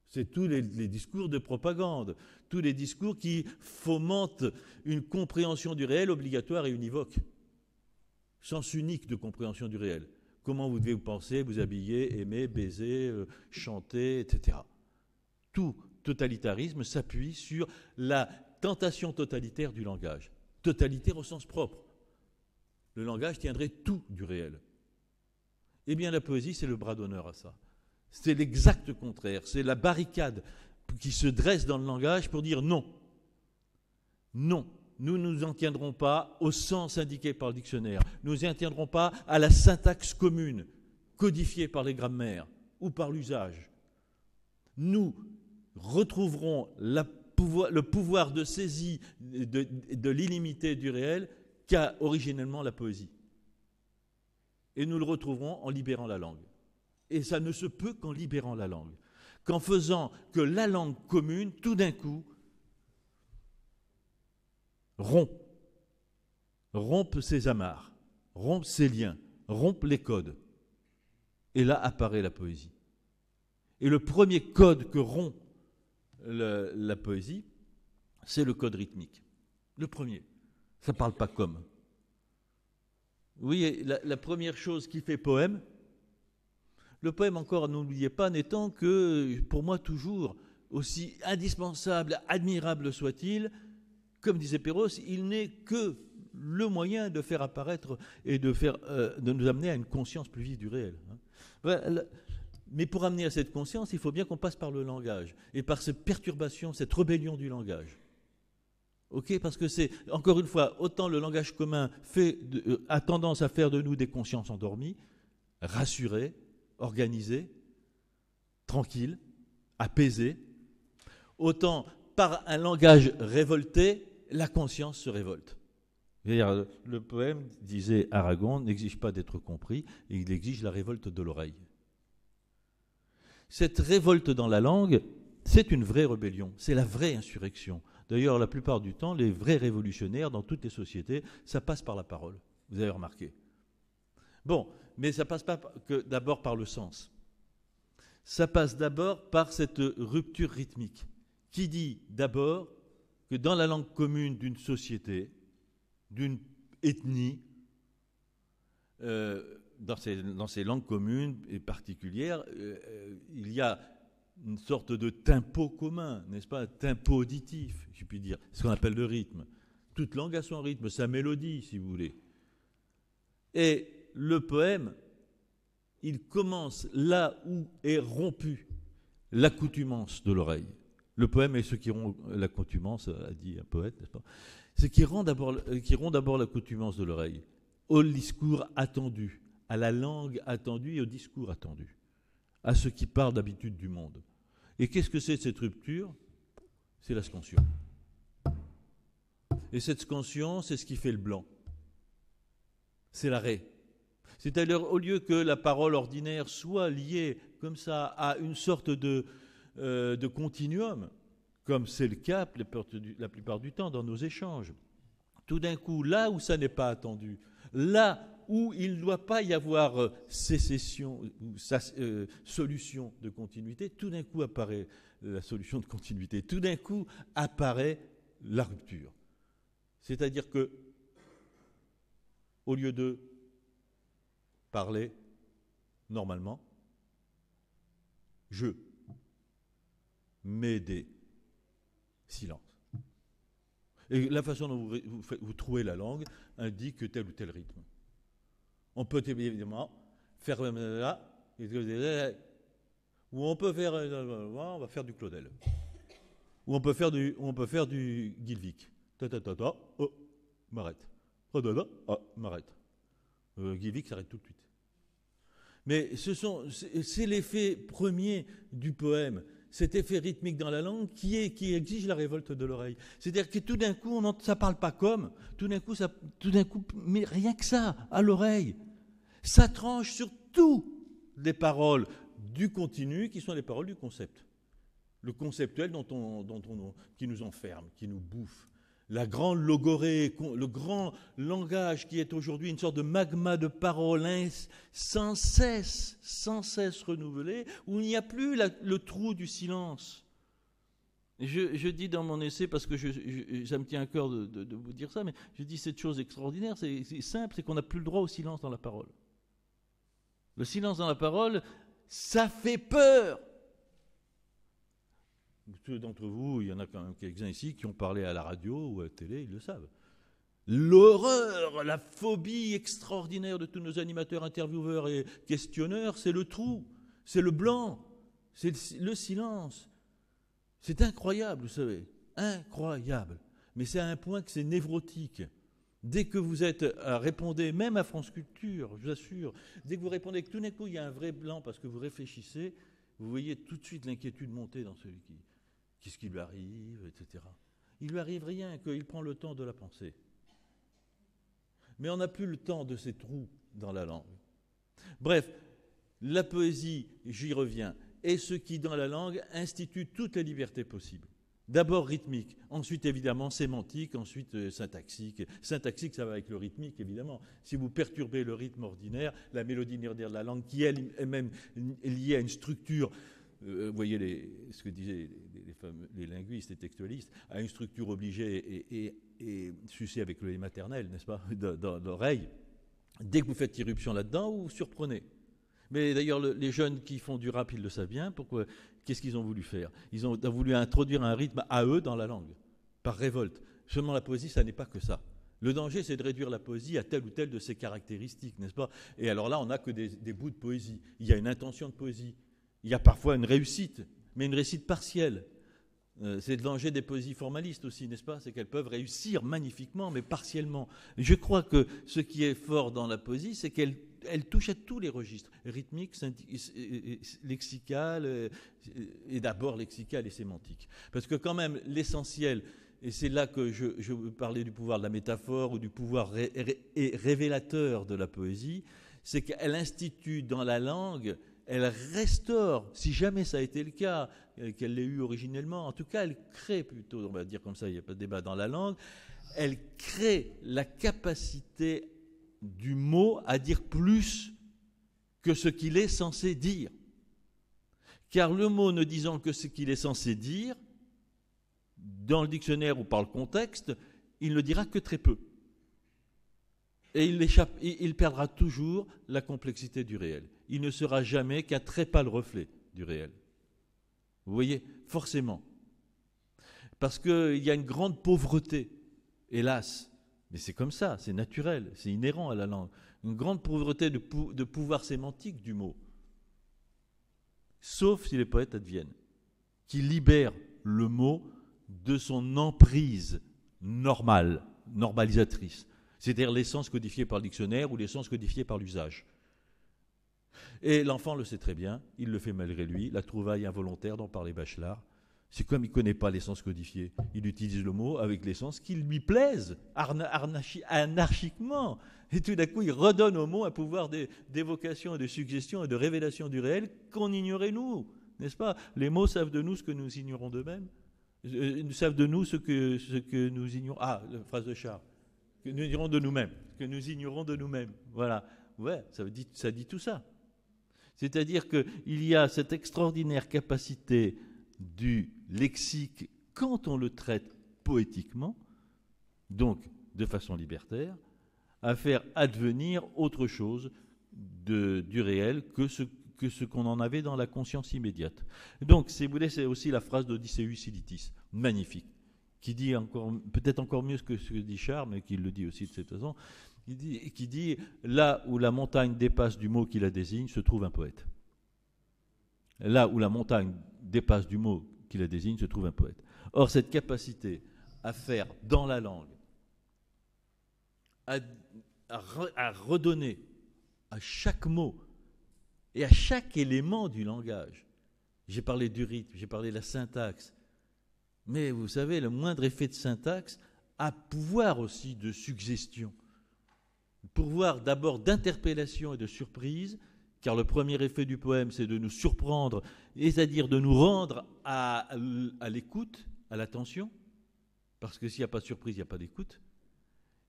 C'est tous les discours de propagande, tous les discours qui fomentent une compréhension du réel obligatoire et univoque. Sens unique de compréhension du réel. Comment vous devez vous penser, vous habiller, aimer, baiser, chanter, etc. Tout totalitarisme s'appuie sur la tentation totalitaire du langage. Totalitaire au sens propre. Le langage tiendrait tout du réel. Eh bien, la poésie, c'est le bras d'honneur à ça. C'est l'exact contraire. C'est la barricade qui se dresse dans le langage pour dire non. Non. Nous ne nous en tiendrons pas au sens indiqué par le dictionnaire. Nous ne nous en tiendrons pas à la syntaxe commune, codifiée par les grammaires ou par l'usage. Nous retrouverons le pouvoir de saisie de l'illimité du réel qu'a originellement la poésie. Et nous le retrouverons en libérant la langue. Et ça ne se peut qu'en libérant la langue. Qu'en faisant que la langue commune, tout d'un coup, rompe ses amarres, rompe ses liens, rompe les codes. Et là apparaît la poésie. Et le premier code que rompt la poésie, c'est le code rythmique. Le premier. Ça ne parle pas comme. Vous voyez, la première chose qui fait poème, le poème encore, n'oubliez pas, n'étant que, pour moi toujours, aussi indispensable, admirable soit-il, comme disait Perros, il n'est que le moyen de faire apparaître et de nous amener à une conscience plus vive du réel. Mais pour amener à cette conscience, il faut bien qu'on passe par le langage et par cette perturbation, cette rébellion du langage. Okay, parce que c'est, encore une fois, autant le langage commun a tendance à faire de nous des consciences endormies, rassurées, organisées, tranquilles, apaisées, autant par un langage révolté, la conscience se révolte. C'est-à-dire, le poème, disait Aragon, n'exige pas d'être compris, et il exige la révolte de l'oreille. Cette révolte dans la langue, c'est une vraie rébellion, c'est la vraie insurrection. D'ailleurs, la plupart du temps, les vrais révolutionnaires dans toutes les sociétés, ça passe par la parole. Vous avez remarqué. Bon, mais ça passe pas que d'abord par le sens. Ça passe d'abord par cette rupture rythmique, qui dit d'abord que dans la langue commune d'une société, d'une ethnie, dans ces langues communes et particulières, il y a une sorte de tempo commun, n'est-ce pas, un tempo auditif, je puis dire, ce qu'on appelle le rythme. Toute langue a son rythme, sa mélodie, si vous voulez. Et le poème, il commence là où est rompue l'accoutumance de l'oreille. Le poème est ce qui rompt l'accoutumance, a dit un poète, n'est-ce pas? C'est qui rompt d'abord l'accoutumance de l'oreille, au discours attendu, à la langue attendue et au discours attendu, à ce qui parle d'habitude du monde. Et qu'est-ce que c'est cette rupture? C'est la scansion. Et cette scansion, c'est ce qui fait le blanc. C'est l'arrêt. C'est-à-dire, au lieu que la parole ordinaire soit liée comme ça à une sorte de continuum, comme c'est le cas la plupart du temps dans nos échanges, tout d'un coup, là où ça n'est pas attendu, là où il ne doit pas y avoir sécession ou solution de continuité, tout d'un coup apparaît la solution de continuité, tout d'un coup apparaît la rupture. C'est-à-dire que, au lieu de parler normalement, je mets des silences. Et la façon dont vous trouvez la langue indique tel ou tel rythme. On peut évidemment faire là, ou on peut faire, on va faire du Claudel, ou on peut faire du Gilvik. Oh, m'arrête. M'arrête. Gilvik s'arrête tout de suite. Mais c'est l'effet premier du poème, cet effet rythmique dans la langue qui exige la révolte de l'oreille. C'est-à-dire que tout d'un coup, ça ne parle pas comme, tout d'un coup, mais rien que ça, à l'oreille, ça tranche sur toutes les paroles du continu qui sont les paroles du concept. Le conceptuel qui nous enferme, qui nous bouffe. La grande logorée, le grand langage qui est aujourd'hui une sorte de magma de paroles sans cesse renouvelé, où il n'y a plus le trou du silence. Et je dis dans mon essai, parce que ça me tient à cœur de vous dire ça, mais je dis cette chose extraordinaire, c'est simple, c'est qu'on n'a plus le droit au silence dans la parole. Le silence dans la parole, ça fait peur. Ceux d'entre vous, il y en a quand même quelques-uns ici qui ont parlé à la radio ou à la télé, ils le savent. L'horreur, la phobie extraordinaire de tous nos animateurs, intervieweurs et questionneurs, c'est le trou, c'est le blanc, c'est le silence. C'est incroyable, vous savez, incroyable. Mais c'est à un point que c'est névrotique. Dès que vous répondez, même à France Culture, je vous assure, dès que vous répondez que tout d'un coup il y a un vrai blanc parce que vous réfléchissez, vous voyez tout de suite l'inquiétude monter dans celui qui... Qu'est-ce qui lui arrive, etc. Il lui arrive rien, qu'il prend le temps de la penser. Mais on n'a plus le temps de ces trous dans la langue. Bref, la poésie, j'y reviens, est ce qui, dans la langue, institue toutes les libertés possibles. D'abord rythmique, ensuite évidemment sémantique, ensuite syntaxique. Syntaxique, ça va avec le rythmique, évidemment. Si vous perturbez le rythme ordinaire, la mélodie ordinaire de la langue, qui elle-même est liée à une structure, vous voyez ce que disaient les linguistes et textualistes, à une structure obligée et sucée avec le lait maternel, n'est-ce pas, dans l'oreille. Dès que vous faites irruption là-dedans, vous vous surprenez. Mais d'ailleurs, les jeunes qui font du rap, ils le savent bien. Pourquoi ? Qu'est-ce qu'ils ont voulu faire ? Ils ont voulu introduire un rythme à eux dans la langue, par révolte. Seulement la poésie, ça n'est pas que ça. Le danger, c'est de réduire la poésie à telle ou telle de ses caractéristiques, n'est-ce pas ? Et alors là, on n'a que des bouts de poésie. Il y a une intention de poésie. Il y a parfois une réussite, mais une réussite partielle. C'est le danger des poésies formalistes aussi, n'est-ce pas ? C'est qu'elles peuvent réussir magnifiquement, mais partiellement. Je crois que ce qui est fort dans la poésie, c'est qu'elle touche à tous les registres, rythmique, lexical, et d'abord lexical et sémantique. Parce que quand même, l'essentiel, et c'est là que je veux parler du pouvoir de la métaphore ou du pouvoir révélateur de la poésie, c'est qu'elle institue dans la langue, elle restaure, si jamais ça a été le cas, qu'elle l'ait eu originellement, en tout cas elle crée plutôt, on va dire comme ça, il n'y a pas de débat dans la langue, elle crée la capacité du mot à dire plus que ce qu'il est censé dire. Car le mot ne disant que ce qu'il est censé dire, dans le dictionnaire ou par le contexte, il ne dira que très peu. Et il perdra toujours la complexité du réel. Il ne sera jamais qu'un très pâle reflet du réel. Vous voyez, forcément. Parce qu'il y a une grande pauvreté, hélas, mais c'est comme ça, c'est naturel, c'est inhérent à la langue. Une grande pauvreté de pouvoir sémantique du mot. Sauf si les poètes adviennent, qui libèrent le mot de son emprise normale, normalisatrice. C'est-à-dire l'essence codifiée par le dictionnaire ou l'essence codifiée par l'usage. Et l'enfant le sait très bien, il le fait malgré lui, la trouvaille involontaire dont parlait Bachelard. C'est comme il ne connaît pas l'essence codifiée, il utilise le mot avec l'essence qui lui plaise, anarchiquement. Et tout d'un coup, il redonne au mot un pouvoir d'évocation et de suggestion et de révélation du réel qu'on ignorait nous, n'est-ce pas ? Les mots savent de nous ce que nous ignorons d'eux-mêmes. Ils savent de nous ce que nous ignorons. Ah, la phrase de Charles. que nous ignorons de nous-mêmes, que nous ignorons de nous-mêmes. Voilà. Ouais, ça dit tout ça. C'est-à-dire qu'il y a cette extraordinaire capacité du lexique quand on le traite poétiquement, donc de façon libertaire, à faire advenir autre chose du réel que ce qu'on en avait dans la conscience immédiate. Donc, si vous voulez, c'est aussi la phrase d'Odysseus Silitis, magnifique, qui dit peut-être encore mieux que ce que dit Charles, mais qui le dit aussi de cette façon, qui dit « Là où la montagne dépasse du mot qui la désigne, se trouve un poète. » Là où la montagne dépasse du mot qui la désigne, se trouve un poète. Or, cette capacité à faire dans la langue, à redonner à chaque mot et à chaque élément du langage. J'ai parlé du rythme, j'ai parlé de la syntaxe. Mais vous savez, le moindre effet de syntaxe a pouvoir aussi de suggestion. Pouvoir d'abord d'interpellation et de surprise, car le premier effet du poème, c'est de nous surprendre, c'est-à-dire de nous rendre à l'écoute, à l'attention, parce que s'il n'y a pas de surprise, il n'y a pas d'écoute.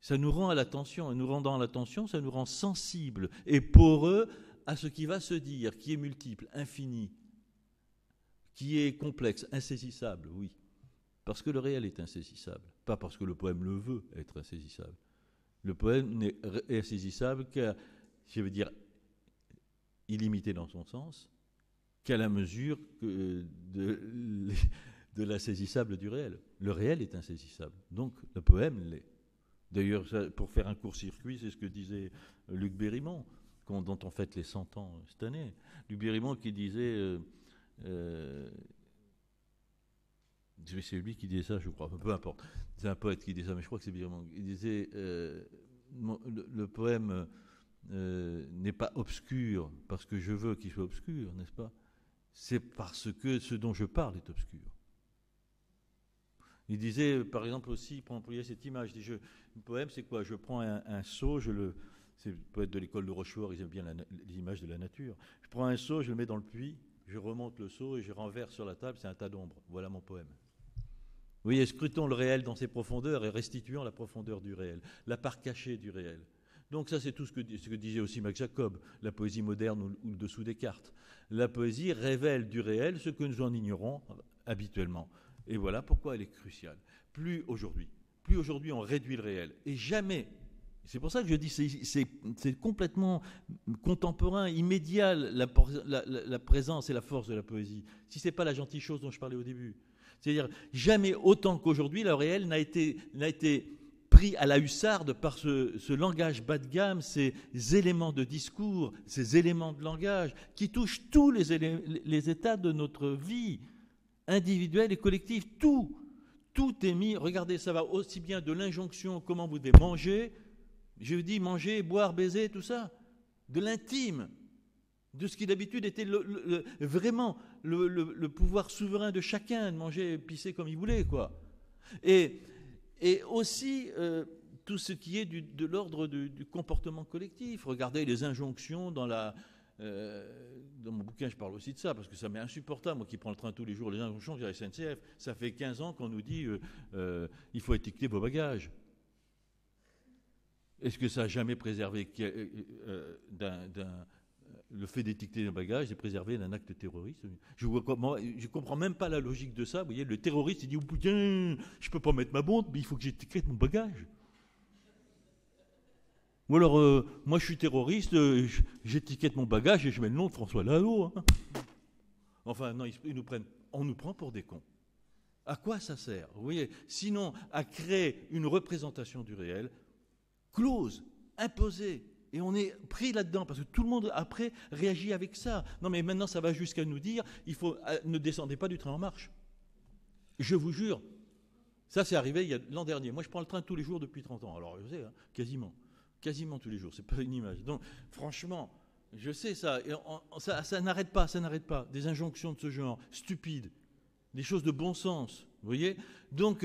Ça nous rend à l'attention, et nous rendant à l'attention, ça nous rend sensibles et poreux à ce qui va se dire, qui est multiple, infini, qui est complexe, insaisissable, oui. Parce que le réel est insaisissable, pas parce que le poème le veut être insaisissable. Le poème n'est insaisissable qu'à, je veux dire, illimité dans son sens, qu'à la mesure de l'insaisissable du réel. Le réel est insaisissable, donc le poème l'est. D'ailleurs, pour faire un court-circuit, c'est ce que disait Luc Bérimont, dont on fête les 100 ans cette année. Luc Bérimont qui disait... c'est lui qui disait ça, je crois, peu importe. C'est un poète qui disait ça, mais je crois que c'est Bérimont. Il disait le poème n'est pas obscur parce que je veux qu'il soit obscur, n'est-ce pas? C'est parce que ce dont je parle est obscur. Il disait, par exemple aussi, pour employer cette image, il dit, le poème, c'est quoi? Je prends un seau, c'est le poète de l'école de Rochefort, ils aiment bien l'image de la nature. Je prends un seau, je le mets dans le puits, je remonte le seau et je renverse sur la table, c'est un tas d'ombre. Voilà mon poème. Vous voyez, scrutons le réel dans ses profondeurs et restituons la profondeur du réel, la part cachée du réel. Donc ça, c'est tout ce que disait aussi Max Jacob, la poésie moderne ou le dessous des cartes. La poésie révèle du réel ce que nous en ignorons habituellement. Et voilà pourquoi elle est cruciale. Plus aujourd'hui on réduit le réel. Et jamais, c'est pour ça que je dis c'est complètement contemporain, immédiat, la présence et la force de la poésie. Si ce n'est pas la gentille chose dont je parlais au début. C'est-à-dire, jamais autant qu'aujourd'hui, le réel n'a été pris à la hussarde par ce langage bas de gamme, ces éléments de discours, ces éléments de langage qui touchent tous les états de notre vie, individuelle et collective. Tout est mis. Regardez, ça va aussi bien de l'injonction, comment vous devez manger, je dis manger, boire, baiser, tout ça, de l'intime, de ce qui d'habitude était vraiment le pouvoir souverain de chacun, de manger, pisser comme il voulait, quoi. Et aussi tout ce qui est de l'ordre du comportement collectif. Regardez les injonctions dans mon bouquin, je parle aussi de ça, parce que ça m'est insupportable, moi qui prends le train tous les jours, les injonctions de la SNCF, ça fait 15 ans qu'on nous dit il faut étiqueter vos bagages. Est-ce que ça n'a jamais préservé le fait d'étiqueter un bagage est préservé d'un acte terroriste? Je ne comprends même pas la logique de ça. Vous voyez, le terroriste, il dit, oh putain, je ne peux pas mettre ma bombe, mais il faut que j'étiquette mon bagage. Ou alors, moi je suis terroriste, j'étiquette mon bagage et je mets le nom de François Lahaut. Hein. Enfin, non, on nous prend pour des cons. À quoi ça sert? Vous voyez, sinon à créer une représentation du réel, close, imposée. Et on est pris là-dedans, parce que tout le monde, après, réagit avec ça. Non, mais maintenant, ça va jusqu'à nous dire, ne descendez pas du train en marche. Je vous jure. Ça, c'est arrivé l'an dernier. Moi, je prends le train tous les jours depuis 30 ans. Alors, je sais, hein, quasiment tous les jours. C'est pas une image. Donc, franchement, je sais ça. Et ça n'arrête pas. Des injonctions de ce genre, stupides. Des choses de bon sens. Vous voyez? Donc,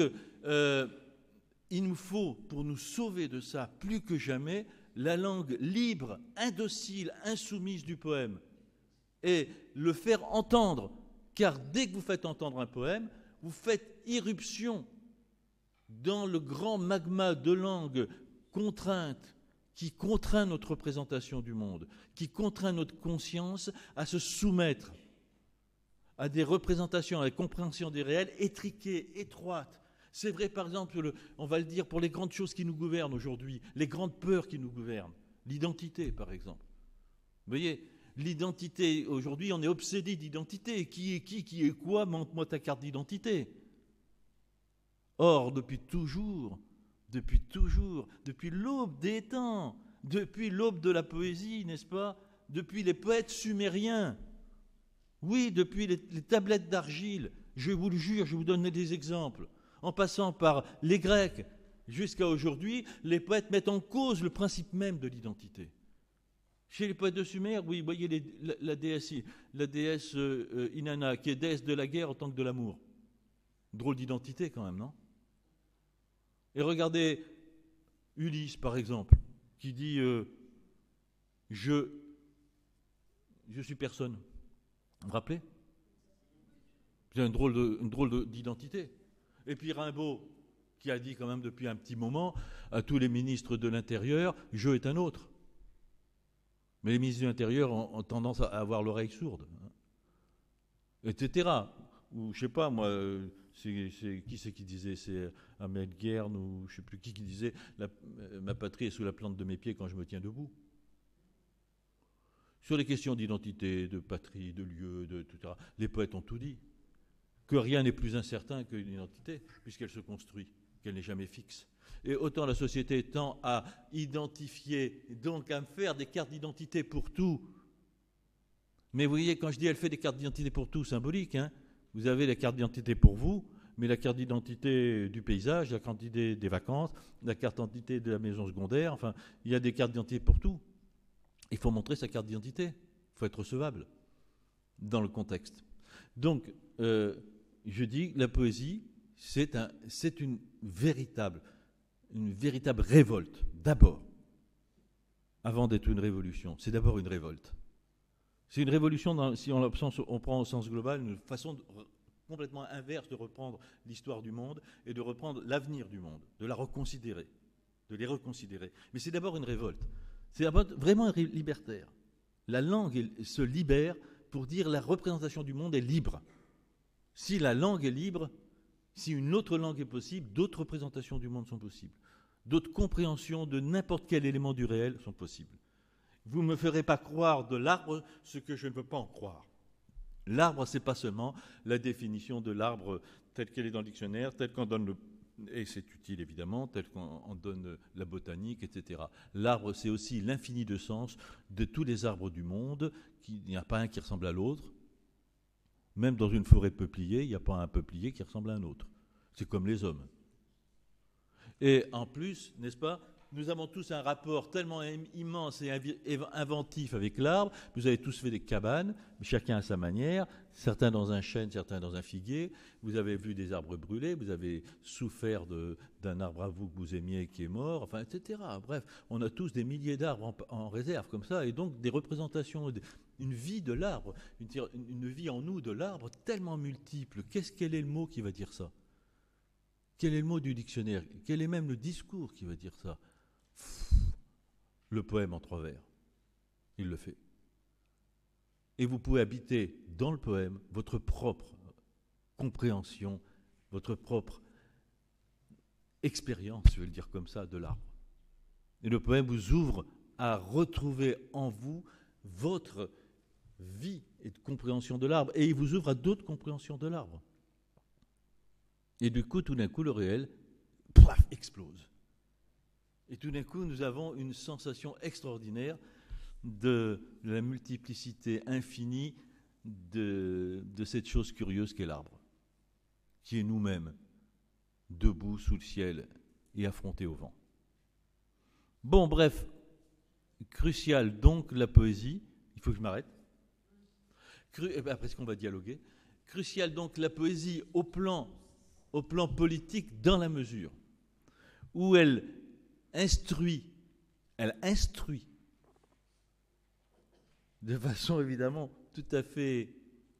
il nous faut, pour nous sauver de ça, plus que jamais, la langue libre, indocile, insoumise du poème, et le faire entendre, car dès que vous faites entendre un poème, vous faites irruption dans le grand magma de langue contrainte qui contraint notre représentation du monde, qui contraint notre conscience à se soumettre à des représentations, à la compréhension des réels étriquées, étroites. C'est vrai, par exemple, on va le dire, pour les grandes choses qui nous gouvernent aujourd'hui, les grandes peurs qui nous gouvernent, l'identité, par exemple. Vous voyez, l'identité, aujourd'hui, on est obsédé d'identité. Qui est quoi? Montre-moi ta carte d'identité. Or, depuis l'aube des temps, depuis l'aube de la poésie, n'est-ce pas? Depuis les poètes sumériens, oui, depuis les tablettes d'argile, je vous le jure, je vous donne des exemples, en passant par les Grecs jusqu'à aujourd'hui, les poètes mettent en cause le principe même de l'identité. Chez les poètes de Sumer, oui, vous voyez la déesse Inanna, qui est déesse de la guerre en tant que de l'amour. Drôle d'identité quand même, non? Et regardez Ulysse, par exemple, qui dit je suis personne. Vous vous rappelez? C'est une drôle d'identité. Et puis Rimbaud, qui a dit quand même depuis un petit moment à tous les ministres de l'Intérieur, je est un autre. Mais les ministres de l'Intérieur ont tendance à avoir l'oreille sourde, hein, etc. Ou je sais pas, moi, qui disait, c'est Ahmed Guern ou je sais plus qui disait, ma patrie est sous la plante de mes pieds quand je me tiens debout. Sur les questions d'identité, de patrie, de lieu, etc., les poètes ont tout dit. Que rien n'est plus incertain qu'une identité, puisqu'elle se construit, qu'elle n'est jamais fixe. Et autant la société tend à identifier, donc à faire des cartes d'identité pour tout. Mais vous voyez, quand je dis elle fait des cartes d'identité pour tout, symbolique, hein, vous avez la carte d'identité pour vous, mais la carte d'identité du paysage, la carte d'identité des vacances, la carte d'identité de la maison secondaire, enfin, il y a des cartes d'identité pour tout. Il faut montrer sa carte d'identité, il faut être recevable dans le contexte. Donc, je dis, la poésie, c'est une véritable révolte, d'abord, avant d'être une révolution. C'est d'abord une révolte. C'est une révolution, si on prend au sens global, une façon complètement inverse de reprendre l'histoire du monde et de reprendre l'avenir du monde, de la reconsidérer, de les reconsidérer. Mais c'est d'abord une révolte. C'est vraiment libertaire. La langue se libère pour dire la représentation du monde est libre. Si la langue est libre, si une autre langue est possible, d'autres représentations du monde sont possibles. D'autres compréhensions de n'importe quel élément du réel sont possibles. Vous ne me ferez pas croire de l'arbre ce que je ne veux pas en croire. L'arbre, ce n'est pas seulement la définition de l'arbre telle qu'elle est dans le dictionnaire, telle qu'on donne et c'est utile évidemment, telle qu'on donne la botanique, etc. L'arbre, c'est aussi l'infini de sens de tous les arbres du monde. Il n'y a pas un qui ressemble à l'autre. Même dans une forêt de peupliers, il n'y a pas un peuplier qui ressemble à un autre. C'est comme les hommes. Et en plus, n'est-ce pas, nous avons tous un rapport tellement immense et inventif avec l'arbre. Vous avez tous fait des cabanes, chacun à sa manière, certains dans un chêne, certains dans un figuier. Vous avez vu des arbres brûlés, vous avez souffert d'un arbre à vous que vous aimiez qui est mort, enfin, etc. Bref, on a tous des milliers d'arbres en réserve comme ça, et donc des représentations, une vie de l'arbre, une vie en nous de l'arbre tellement multiple. Quel est le mot qui va dire ça? Quel est le mot du dictionnaire? Quel est même le discours qui va dire ça? Le poème en 3 vers. Il le fait. Et vous pouvez habiter dans le poème votre propre compréhension, votre propre expérience, je vais le dire comme ça, de l'arbre. Et le poème vous ouvre à retrouver en vous votre vie et de compréhension de l'arbre. Et il vous ouvre à d'autres compréhensions de l'arbre. Et du coup, tout d'un coup, le réel, plaf, explose. Et tout d'un coup, nous avons une sensation extraordinaire de la multiplicité infinie de cette chose curieuse qu'est l'arbre, qui est nous-mêmes, debout sous le ciel et affrontés au vent. Bon, bref, crucial donc la poésie. Il faut que je m'arrête. Après ce qu'on va dialoguer. Crucial donc la poésie au plan politique dans la mesure où elle instruit de façon évidemment tout à fait,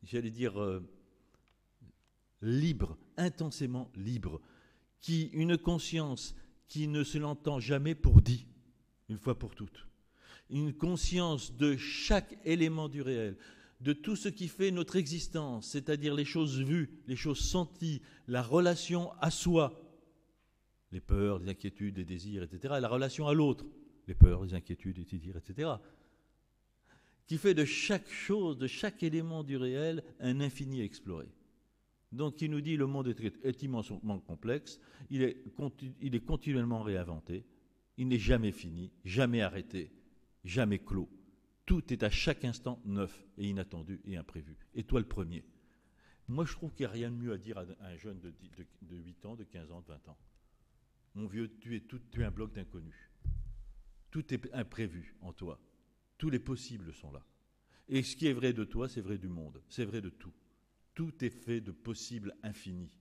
j'allais dire, libre, intensément libre, une conscience qui ne se l'entend jamais pour dit, une fois pour toutes. Une conscience de chaque élément du réel, de tout ce qui fait notre existence, c'est-à-dire les choses vues, les choses senties, la relation à soi, les peurs, les inquiétudes, les désirs, etc., et la relation à l'autre, les peurs, les inquiétudes, les désirs, etc., qui fait de chaque chose, de chaque élément du réel, un infini à explorer. Donc, il nous dit le monde est immensément complexe, il est continuellement réinventé, il n'est jamais fini, jamais arrêté, jamais clos. Tout est à chaque instant neuf et inattendu et imprévu. Et toi le premier. Moi, je trouve qu'il n'y a rien de mieux à dire à un jeune de 8 ans, de 15 ans, de 20 ans. Mon vieux, tu es un bloc d'inconnu. Tout est imprévu en toi. Tous les possibles sont là. Et ce qui est vrai de toi, c'est vrai du monde. C'est vrai de tout. Tout est fait de possibles infinis.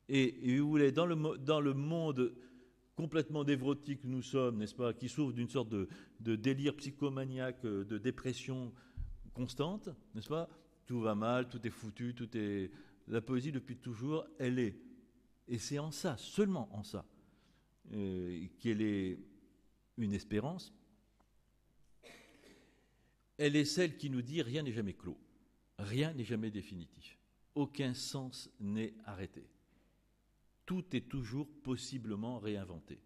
Et vous voulez, dans le monde complètement névrotique que nous sommes, n'est-ce pas, qui souffre d'une sorte de délire psychomaniaque, de dépression constante, n'est-ce pas, tout va mal, tout est foutu, la poésie depuis toujours, elle est. Et c'est en ça, seulement en ça, qu'elle est une espérance. Elle est celle qui nous dit rien n'est jamais clos, rien n'est jamais définitif, aucun sens n'est arrêté. Tout est toujours possiblement réinventé.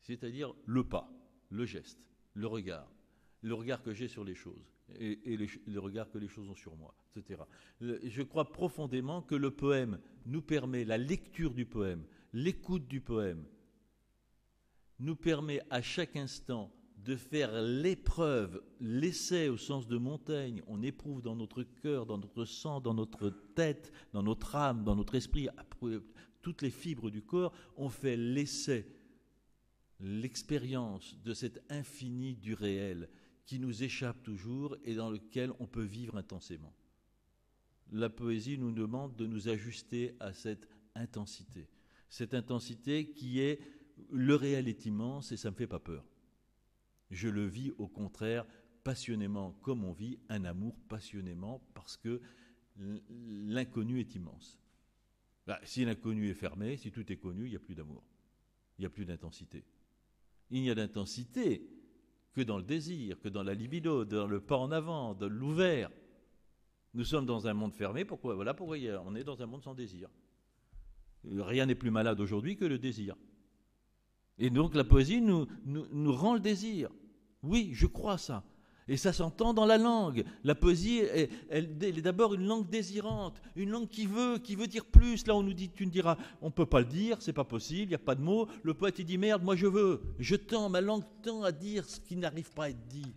C'est-à-dire le pas, le geste, le regard que j'ai sur les choses et le regard que les choses ont sur moi, etc. Je crois profondément que le poème nous permet, la lecture du poème, l'écoute du poème, nous permet à chaque instant de faire l'épreuve, l'essai au sens de Montaigne. On éprouve dans notre cœur, dans notre sang, dans notre tête, dans notre âme, dans notre esprit, toutes les fibres du corps, on fait l'essai, l'expérience de cet infini du réel qui nous échappe toujours et dans lequel on peut vivre intensément. La poésie nous demande de nous ajuster à cette intensité qui est le réel est immense et ça ne me fait pas peur. Je le vis au contraire passionnément comme on vit un amour passionnément parce que l'inconnu est immense. Si l'inconnu est fermé, si tout est connu, il n'y a plus d'amour, il n'y a plus d'intensité. Il n'y a d'intensité que dans le désir, que dans la libido, dans le pas en avant, dans l'ouvert. Nous sommes dans un monde fermé, pourquoi ? Voilà pourquoi on est dans un monde sans désir. Rien n'est plus malade aujourd'hui que le désir. Et donc la poésie nous rend le désir. Oui, je crois ça. Et ça s'entend dans la langue. La poésie, elle est d'abord une langue désirante, une langue qui veut dire plus. Là, on nous dit, tu me diras, on ne peut pas le dire, c'est pas possible, il n'y a pas de mots. Le poète, il dit, merde, moi je veux. Ma langue tend à dire ce qui n'arrive pas à être dit.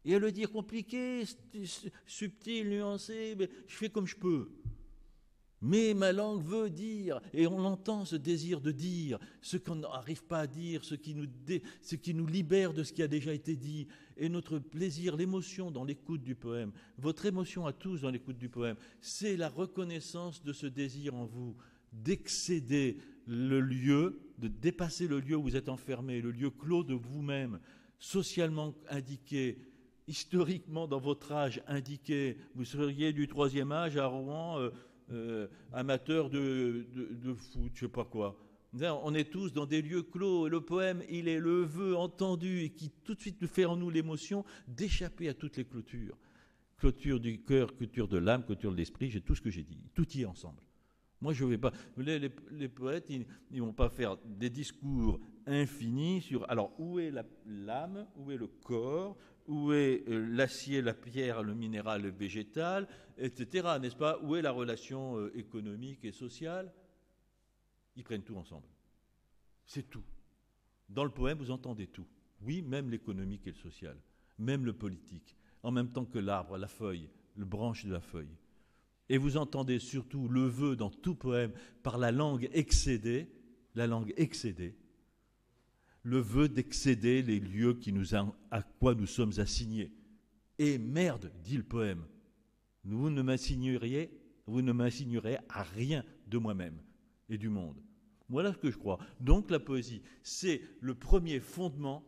Et à le dire compliqué, subtil, nuancé, mais je fais comme je peux. Mais ma langue veut dire, et on entend ce désir de dire, ce qu'on n'arrive pas à dire, ce qui nous libère de ce qui a déjà été dit, et notre plaisir, l'émotion dans l'écoute du poème, votre émotion à tous dans l'écoute du poème, c'est la reconnaissance de ce désir en vous, d'excéder le lieu, de dépasser le lieu où vous êtes enfermé, le lieu clos de vous-même, socialement indiqué, historiquement dans votre âge indiqué, vous seriez du 3e âge à Rouen, amateur de foot, je sais pas quoi. On est tous dans des lieux clos et le poème, il est le vœu entendu et qui tout de suite fait en nous l'émotion d'échapper à toutes les clôtures. Clôture du cœur, clôture de l'âme, clôture de l'esprit, j'ai tout ce que j'ai dit. Tout y est ensemble. Moi, je ne vais pas... Les poètes, ils ne vont pas faire des discours infinis sur... Alors, où est l'âme ? Où est le corps ? Où est l'acier, la pierre, le minéral, le végétal, etc. N'est-ce pas ? Où est la relation économique et sociale ? Ils prennent tout ensemble. C'est tout. Dans le poème, vous entendez tout. Oui, même l'économique et le social, même le politique, en même temps que l'arbre, la feuille, le branche de la feuille. Et vous entendez surtout le vœu dans tout poème par la langue excédée, le vœu d'excéder les lieux à quoi nous sommes assignés. Et merde, dit le poème, vous ne m'assignerez à rien de moi-même et du monde. Voilà ce que je crois. Donc la poésie, c'est le premier fondement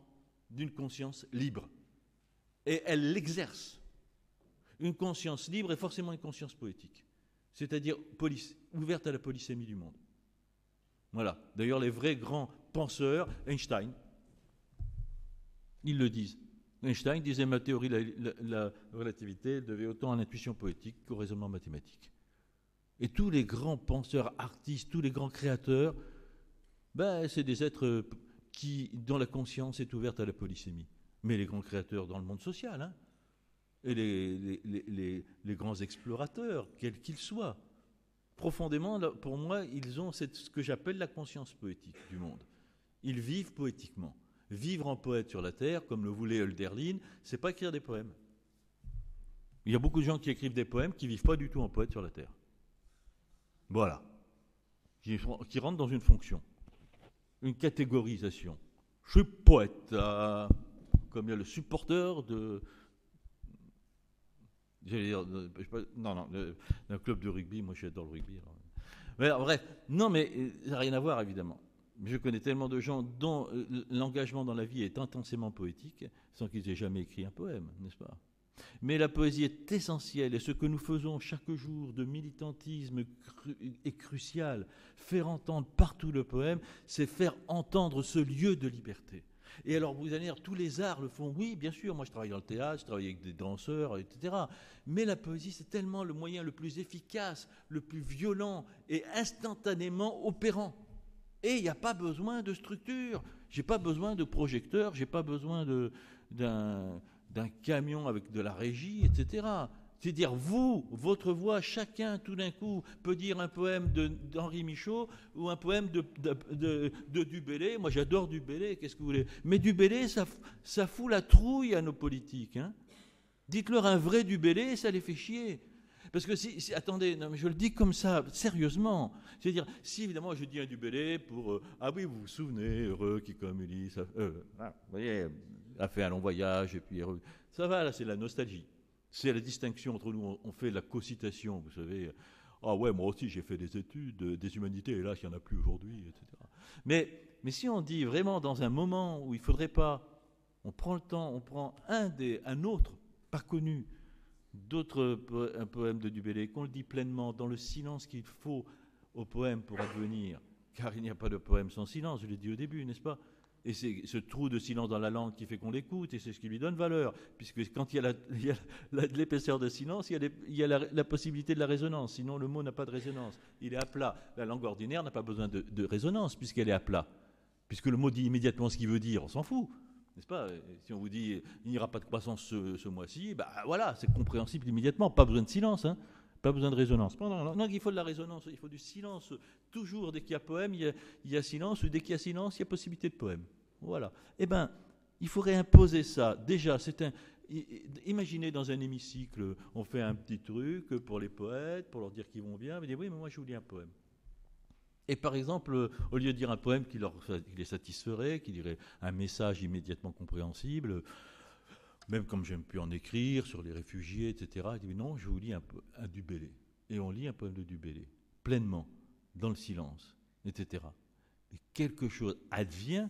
d'une conscience libre. Et elle l'exerce. Une conscience libre est forcément une conscience poétique. C'est-à-dire ouverte à la polysémie du monde. Voilà. D'ailleurs, les vrais grands penseurs, Einstein. Ils le disent. Einstein disait ma théorie de la relativité devait autant à l'intuition poétique qu'au raisonnement mathématique. Et tous les grands penseurs, artistes, tous les grands créateurs, c'est des êtres dont la conscience est ouverte à la polysémie. Mais les grands créateurs dans le monde social, hein, et les grands explorateurs, quels qu'ils soient, profondément, pour moi, ils ont ce que j'appelle la conscience poétique du monde. Ils vivent poétiquement. Vivre en poète sur la terre, comme le voulait Hölderlin, c'est pas écrire des poèmes. Il y a beaucoup de gens qui écrivent des poèmes qui vivent pas du tout en poète sur la terre. Voilà. Qui rentrent dans une fonction, une catégorisation. Je suis poète, comme il y a le supporter de... J'allais dire, d'un club de rugby, moi j'adore le rugby. Alors. Mais bref, non mais ça n'a rien à voir évidemment. Je connais tellement de gens dont l'engagement dans la vie est intensément poétique, sans qu'ils aient jamais écrit un poème, n'est-ce pas? Mais la poésie est essentielle, et ce que nous faisons chaque jour de militantisme est crucial. Faire entendre partout le poème, c'est faire entendre ce lieu de liberté. Et alors, vous allez dire, tous les arts le font. Oui, bien sûr, moi je travaille dans le théâtre, je travaille avec des danseurs, etc. Mais la poésie, c'est tellement le moyen le plus efficace, le plus violent et instantanément opérant. Et il n'y a pas besoin de structure. J'ai pas besoin de projecteur, j'ai pas besoin d'un camion avec de la régie, etc. C'est-à-dire, votre voix, chacun, tout d'un coup, peut dire un poème d'Henri Michaud ou un poème de Dubélé. Moi, j'adore Dubélé, qu'est-ce que vous voulez? Mais Dubélé, ça fout la trouille à nos politiques. Hein. Dites-leur un vrai Dubélé, ça les fait chier. Parce que attendez, non, mais je le dis comme ça, sérieusement. C'est-à-dire, si évidemment je dis un Dubélé pour... ah oui, vous vous souvenez, heureux qui comme Ulysse... vous voyez, a fait un long voyage, et puis... Ça va, là, c'est la nostalgie. C'est la distinction entre nous, on fait la co-citation, vous savez. Ah ouais, moi aussi j'ai fait des études, des humanités, et là, il n'y en a plus aujourd'hui, etc. Mais si on dit vraiment dans un moment où il ne faudrait pas, on prend le temps, on prend un autre, pas connu, un poème de Dubélé, qu'on le dit pleinement, dans le silence qu'il faut au poème pour advenir, car il n'y a pas de poème sans silence, je l'ai dit au début, n'est-ce pas? Et c'est ce trou de silence dans la langue qui fait qu'on l'écoute, et c'est ce qui lui donne valeur. Puisque quand il y a l'épaisseur de silence, il y a la possibilité de la résonance. Sinon, le mot n'a pas de résonance. Il est à plat. La langue ordinaire n'a pas besoin de résonance, puisqu'elle est à plat. Puisque le mot dit immédiatement ce qu'il veut dire, on s'en fout. N'est-ce pas? Si on vous dit il n'y aura pas de croissance ce mois-ci, voilà, c'est compréhensible immédiatement. Pas besoin de silence, hein. Pas besoin de résonance. Non, il faut de la résonance, il faut du silence. Toujours, dès qu'il y a poème, il y a silence, ou dès qu'il y a silence, il y a possibilité de poème. Voilà. Eh bien, il faudrait imposer ça. Déjà, imaginez dans un hémicycle, on fait un petit truc pour les poètes, pour leur dire qu'ils vont bien, mais dire oui, mais moi je vous lis un poème. Et par exemple, au lieu de dire un poème qui les satisferait, qui dirait un message immédiatement compréhensible, même comme j'aime pu en écrire sur les réfugiés, etc. Il dit non, je vous lis un Dubélé. Et on lit un poème de Dubélé, pleinement, dans le silence, etc. Et quelque chose advient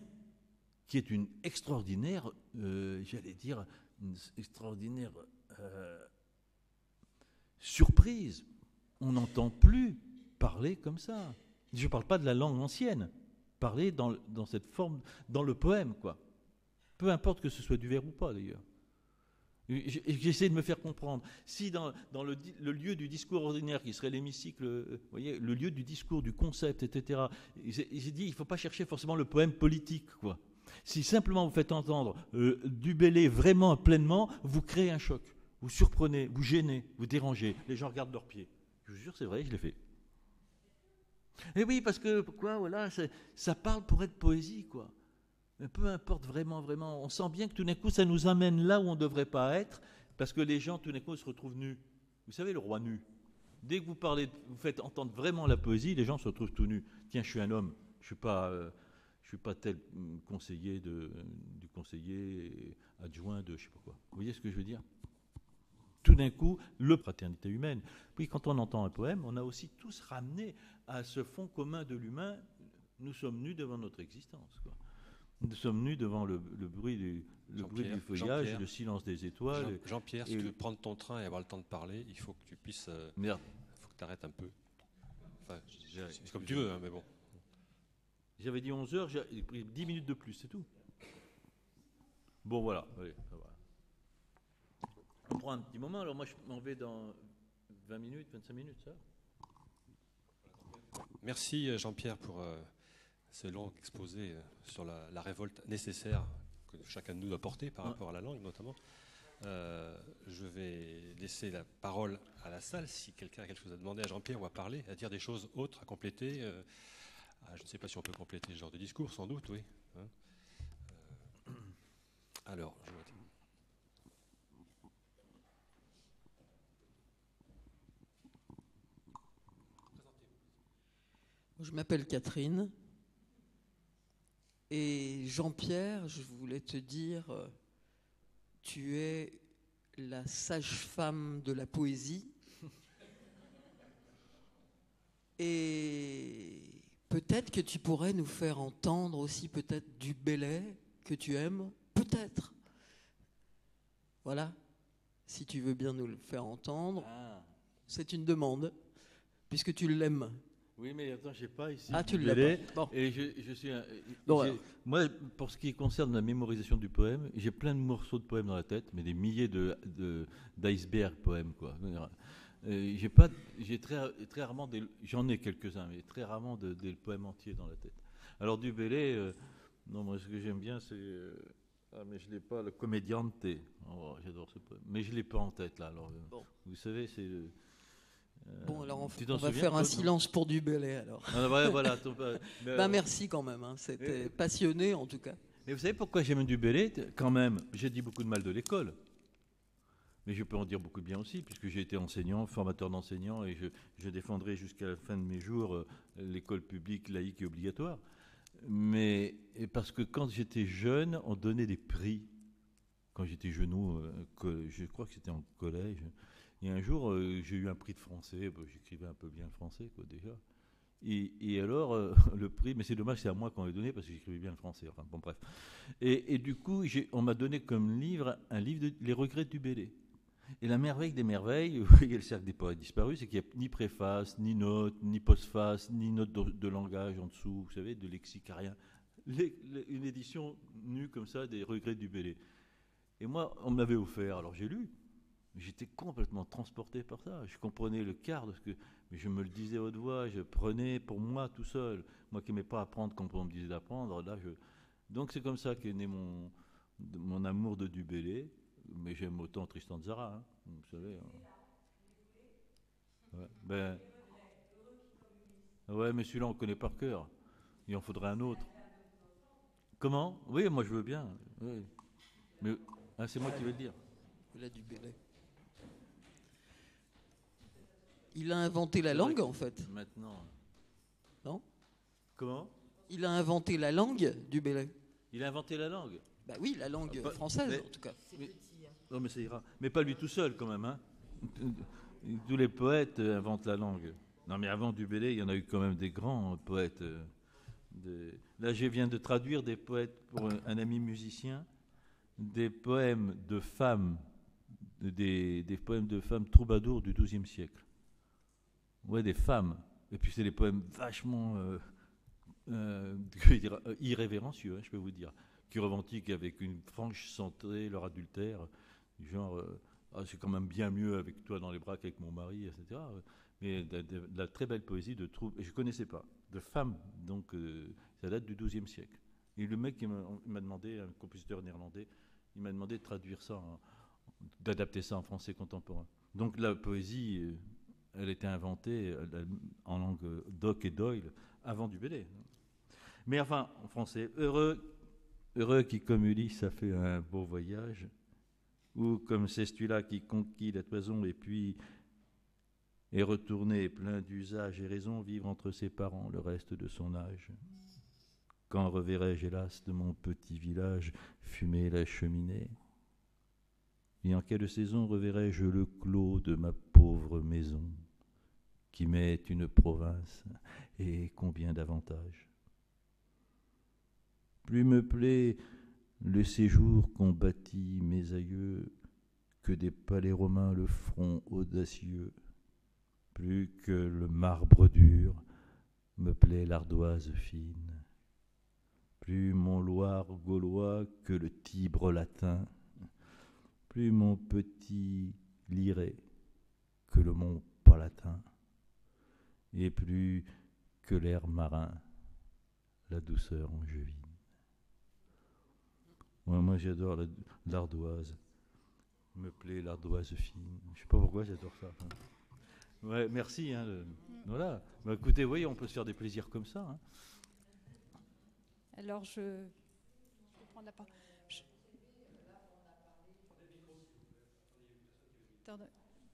qui est une extraordinaire, j'allais dire, une extraordinaire surprise. On n'entend plus parler comme ça. Je ne parle pas de la langue ancienne, parler dans cette forme, dans le poème, quoi. Peu importe que ce soit du vers ou pas, d'ailleurs. J'essaie de me faire comprendre. Si dans le lieu du discours ordinaire, qui serait l'hémicycle, vous voyez, le lieu du discours, du concept, etc., j'ai dit, il ne faut pas chercher forcément le poème politique, quoi. Si simplement vous faites entendre Dubélé vraiment pleinement, vous créez un choc. Vous surprenez, vous gênez, vous dérangez. Les gens regardent leurs pieds. Je vous jure, c'est vrai, je l'ai fait. Et oui, parce que, voilà, ça parle pour être poésie, quoi. Mais peu importe vraiment, on sent bien que tout d'un coup, ça nous amène là où on ne devrait pas être, parce que les gens, tout d'un coup, se retrouvent nus. Vous savez, le roi nu. Dès que vous faites entendre vraiment la poésie, les gens se retrouvent tout nus. Tiens, je suis un homme, je suis pas tel conseiller du conseiller adjoint de je sais pas quoi. Vous voyez ce que je veux dire? Tout d'un coup, fraternité humaine. Puis quand on entend un poème, on a aussi tous ramené à ce fond commun de l'humain. Nous sommes nus devant notre existence, quoi. Nous sommes nus devant le bruit du feuillage, le silence des étoiles. Jean-Pierre, si tu veux prendre ton train et avoir le temps de parler, il faut que tu puisses... Merde. Il faut que tu arrêtes un peu. Enfin, c'est comme tu veux, hein, mais bon. J'avais dit 11 heures, j'ai pris 10 minutes de plus, c'est tout. Bon, voilà. Allez, ça va. On prend un petit moment, alors moi je m'en vais dans 20 minutes, 25 minutes, ça. Merci Jean-Pierre pour ce long exposé sur la révolte nécessaire que chacun de nous doit porter par rapport à la langue notamment. Je vais laisser la parole à la salle si quelqu'un a quelque chose à demander à Jean-Pierre ou à parler, à dire des choses autres, à compléter. Je ne sais pas si on peut compléter ce genre de discours, sans doute, oui. Alors, je m'appelle Catherine et Jean-Pierre, je voulais te dire, tu es la sage-femme de la poésie et peut-être que tu pourrais nous faire entendre aussi peut-être du Bellay que tu aimes, peut-être. Voilà, si tu veux bien nous le faire entendre, c'est une demande, puisque tu l'aimes. Oui, mais attends, je n'ai pas ici. Ah, tu ne l'as pas. Bon. Et je suis Bon, moi, pour ce qui concerne la mémorisation du poème, j'ai plein de morceaux de poèmes dans la tête, mais des milliers d'icebergs poèmes, quoi. J'ai très rarement j'en ai quelques-uns, mais très rarement des poèmes entiers dans la tête. Alors du Bellay, non, moi ce que j'aime bien, c'est mais je l'ai pas, le Comediante. Oh, j'adore ce poème, mais je l'ai pas en tête là. Alors, bon. Vous savez, c'est bon, alors on va faire un silence pour du Bellay alors. Voilà. Merci quand même, hein. C'était passionné en tout cas. Mais vous savez pourquoi j'aime du Bellay quand même? J'ai dit beaucoup de mal de l'école, mais je peux en dire beaucoup de bien aussi, puisque j'ai été enseignant, formateur d'enseignants, et je défendrai jusqu'à la fin de mes jours l'école publique, laïque et obligatoire. Mais parce que quand j'étais jeune, on donnait des prix. Quand j'étais genou, je crois que c'était en collège. Et un jour, j'ai eu un prix de français. J'écrivais un peu bien le français, quoi, déjà. Et alors, le prix, mais c'est dommage, c'est à moi qu'on l'a donné parce que j'écrivais bien le français. Enfin, bon, bref. Et du coup, on m'a donné comme livre un livre de Les regrets du Bellay. Et la merveille des merveilles, vous voyez le cercle des poètes disparus, c'est qu'il n'y a ni préface, ni note, ni postface, ni note de langage en dessous, vous savez, de lexique, rien. Une édition nue comme ça des regrets du Bellay. Et moi, on me l'avait offert, alors j'ai lu. J'étais complètement transporté par ça. Je comprenais le quart de ce que... Mais je me le disais à haute voix, je prenais pour moi tout seul. Moi qui n'aimais pas apprendre quand on me disait d'apprendre, là je... Donc c'est comme ça qu'est né mon amour de du Bellay. Mais j'aime autant Tristan Tzara, hein, vous savez. Ouais, mais celui-là on connaît par cœur. Il en faudrait un autre. Comment? Oui, moi je veux bien. Oui. Mais c'est moi qui vais le dire. Il a du Bellay. Il a inventé la langue, en fait. Maintenant. Non? Comment? Il a inventé la langue du Bellay. Il a inventé la langue? Bah oui, la langue française, en tout cas. Non, mais ça ira. Mais pas lui tout seul, quand même. Hein. Tous les poètes inventent la langue. Non, mais avant du Bellay, il y en a eu quand même des grands poètes. Là, je viens de traduire des poètes pour un ami musicien, des poèmes de femmes, des poèmes de femmes troubadours du XIIe siècle. Ouais, des femmes. Et puis c'est des poèmes vachement irrévérencieux, hein, je peux vous dire, qui revendiquent avec une franche santé leur adultère, genre c'est quand même bien mieux avec toi dans les bras qu'avec mon mari, etc. Mais de la très belle poésie de troupe, et je ne connaissais pas, de femmes, donc ça date du XIIe siècle. Et le mec m'a demandé, un compositeur néerlandais, il m'a demandé de traduire ça, d'adapter ça en français contemporain. Donc la poésie, elle était inventée en langue d'Oc et Doyle avant du Bellay. Mais enfin, en français, heureux qui, comme Ulysse, a fait un beau voyage, ou comme c'est celui-là qui conquit la toison et puis est retourné plein d'usage et raison vivre entre ses parents le reste de son âge. Quand reverrai-je, hélas, de mon petit village fumer la cheminée? Et en quelle saison reverrai-je le clos de ma pauvre maison, qui m'est une province, et combien d'avantages? Plus me plaît le séjour qu'ont bâti mes aïeux que des palais romains le front audacieux. Plus que le marbre dur me plaît l'ardoise fine plus mon Loire gaulois que le Tibre latin, plus mon petit Liré que le mont Palatin, et plus que l'air marin, la douceur angevine. Moi j'adore l'ardoise. Me plaît l'ardoise fine. Je sais pas pourquoi j'adore ça. Ouais, merci. Voilà. Bah, écoutez, vous voyez, on peut se faire des plaisirs comme ça. Alors je vais prendre la parole.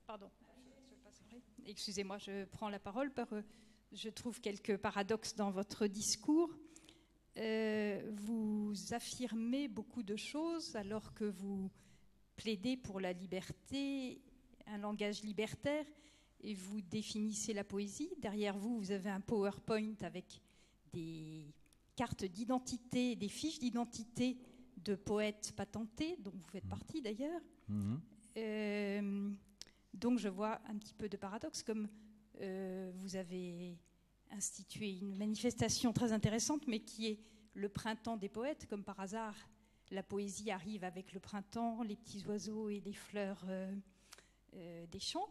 Pardon. Excusez-moi, je prends la parole. Je trouve quelques paradoxes dans votre discours. Vous affirmez beaucoup de choses alors que vous plaidez pour la liberté, un langage libertaire, et vous définissez la poésie. Derrière vous, vous avez un PowerPoint avec des cartes d'identité, des fiches d'identité de poètes patentés, dont vous faites partie d'ailleurs. Donc je vois un petit peu de paradoxe, comme vous avez institué une manifestation très intéressante, mais qui est le printemps des poètes. Comme par hasard, la poésie arrive avec le printemps, les petits oiseaux et les fleurs des champs.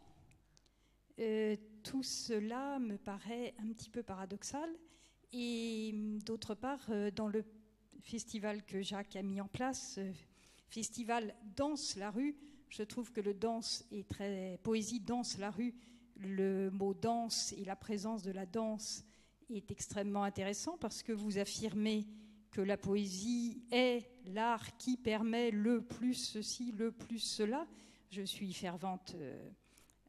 Tout cela me paraît un petit peu paradoxal. Et d'autre part, dans le festival que Jacques a mis en place, festival Danse la rue, je trouve que le danse est très... Poésie danse la rue, le mot danse et la présence de la danse est extrêmement intéressant parce que vous affirmez que la poésie est l'art qui permet le plus ceci, le plus cela. Je suis fervente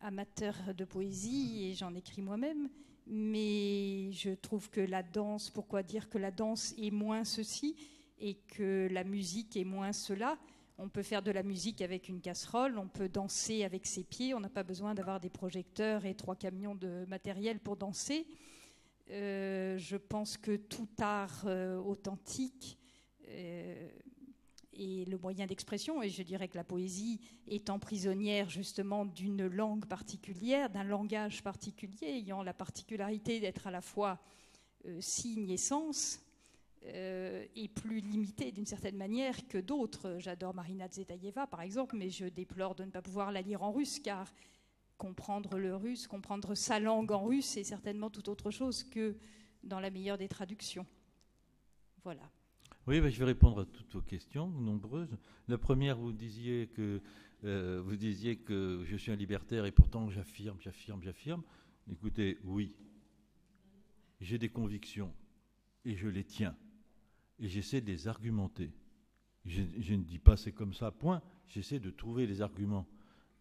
amateur de poésie et j'en écris moi-même, mais je trouve que la danse, pourquoi dire que la danse est moins ceci et que la musique est moins cela? On peut faire de la musique avec une casserole, on peut danser avec ses pieds, on n'a pas besoin d'avoir des projecteurs et 3 camions de matériel pour danser. Je pense que tout art authentique est le moyen d'expression, et je dirais que la poésie étant prisonnière justement d'une langue particulière, d'un langage particulier, ayant la particularité d'être à la fois signe et sens, est plus limitée d'une certaine manière que d'autres. J'adore Marina Tsvetaeva par exemple, mais je déplore de ne pas pouvoir la lire en russe, car comprendre le russe, comprendre sa langue en russe, c'est certainement tout autre chose que dans la meilleure des traductions. Voilà. Oui, je vais répondre à toutes vos questions, nombreuses. La première, vous disiez que je suis un libertaire et pourtant j'affirme. Écoutez, oui, j'ai des convictions et je les tiens et j'essaie de les argumenter. Je ne dis pas c'est comme ça, point. J'essaie de trouver les arguments.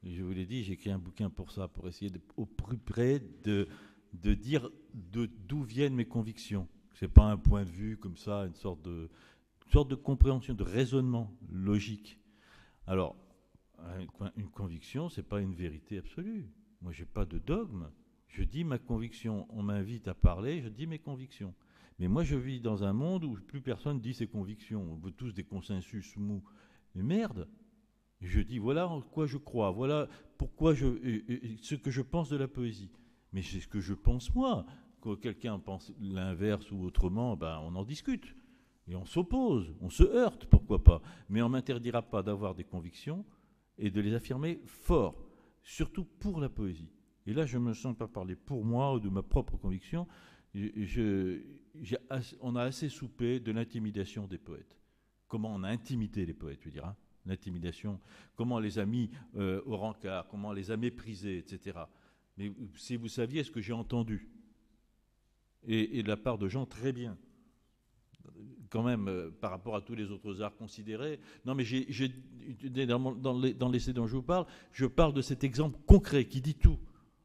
Et je vous l'ai dit, j'ai écrit un bouquin pour ça, pour essayer au plus près de dire d'où viennent mes convictions. C'est pas un point de vue comme ça, une sorte de compréhension, de raisonnement logique. Alors, une conviction, c'est pas une vérité absolue. Moi, j'ai pas de dogme. Je dis ma conviction. On m'invite à parler, je dis mes convictions. Mais moi, je vis dans un monde où plus personne dit ses convictions. On veut tous des consensus mous. Mais merde, je dis voilà en quoi je crois, voilà pourquoi ce que je pense de la poésie. Mais c'est ce que je pense moi. Quand quelqu'un pense l'inverse ou autrement, on en discute. Et on s'oppose, on se heurte, pourquoi pas. Mais on ne m'interdira pas d'avoir des convictions et de les affirmer fort, surtout pour la poésie. Et là, je ne me sens pas parler pour moi ou de ma propre conviction. On a assez soupé de l'intimidation des poètes. Comment on a intimidé les poètes, je veux dire, l'intimidation, comment on les a mis au rencard, comment on les a méprisés, etc. Mais si vous saviez ce que j'ai entendu, et de la part de gens très bien, quand même, par rapport à tous les autres arts considérés. Non, mais dans l'essai dont je vous parle, je parle de cet exemple concret qui dit tout.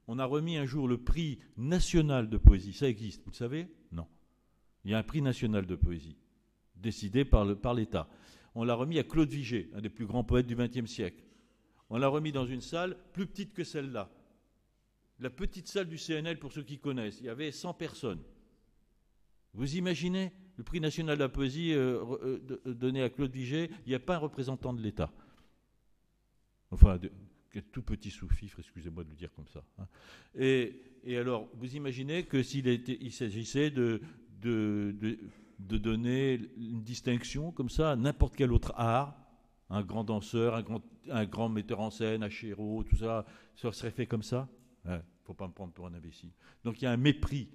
On a remis un jour le prix national de poésie. Ça existe, vous le savez? Non. Il y a un prix national de poésie, décidé par l'État. On l'a remis à Claude Vigée, un des plus grands poètes du XXe siècle. On l'a remis dans une salle plus petite que celle-là. La petite salle du CNL, pour ceux qui connaissent, il y avait 100 personnes. Vous imaginez le prix national de la poésie donné à Claude Vigée, il n'y a pas un représentant de l'État. Enfin, tout petit sous-fifre, excusez-moi de le dire comme ça. Et alors, vous imaginez que s'il s'agissait de de donner une distinction comme ça à n'importe quel autre art. Un grand danseur, un grand metteur en scène, un chéreau, tout ça, ça serait fait comme ça. Il ne faut pas me prendre pour un imbécile. Donc il y a un mépris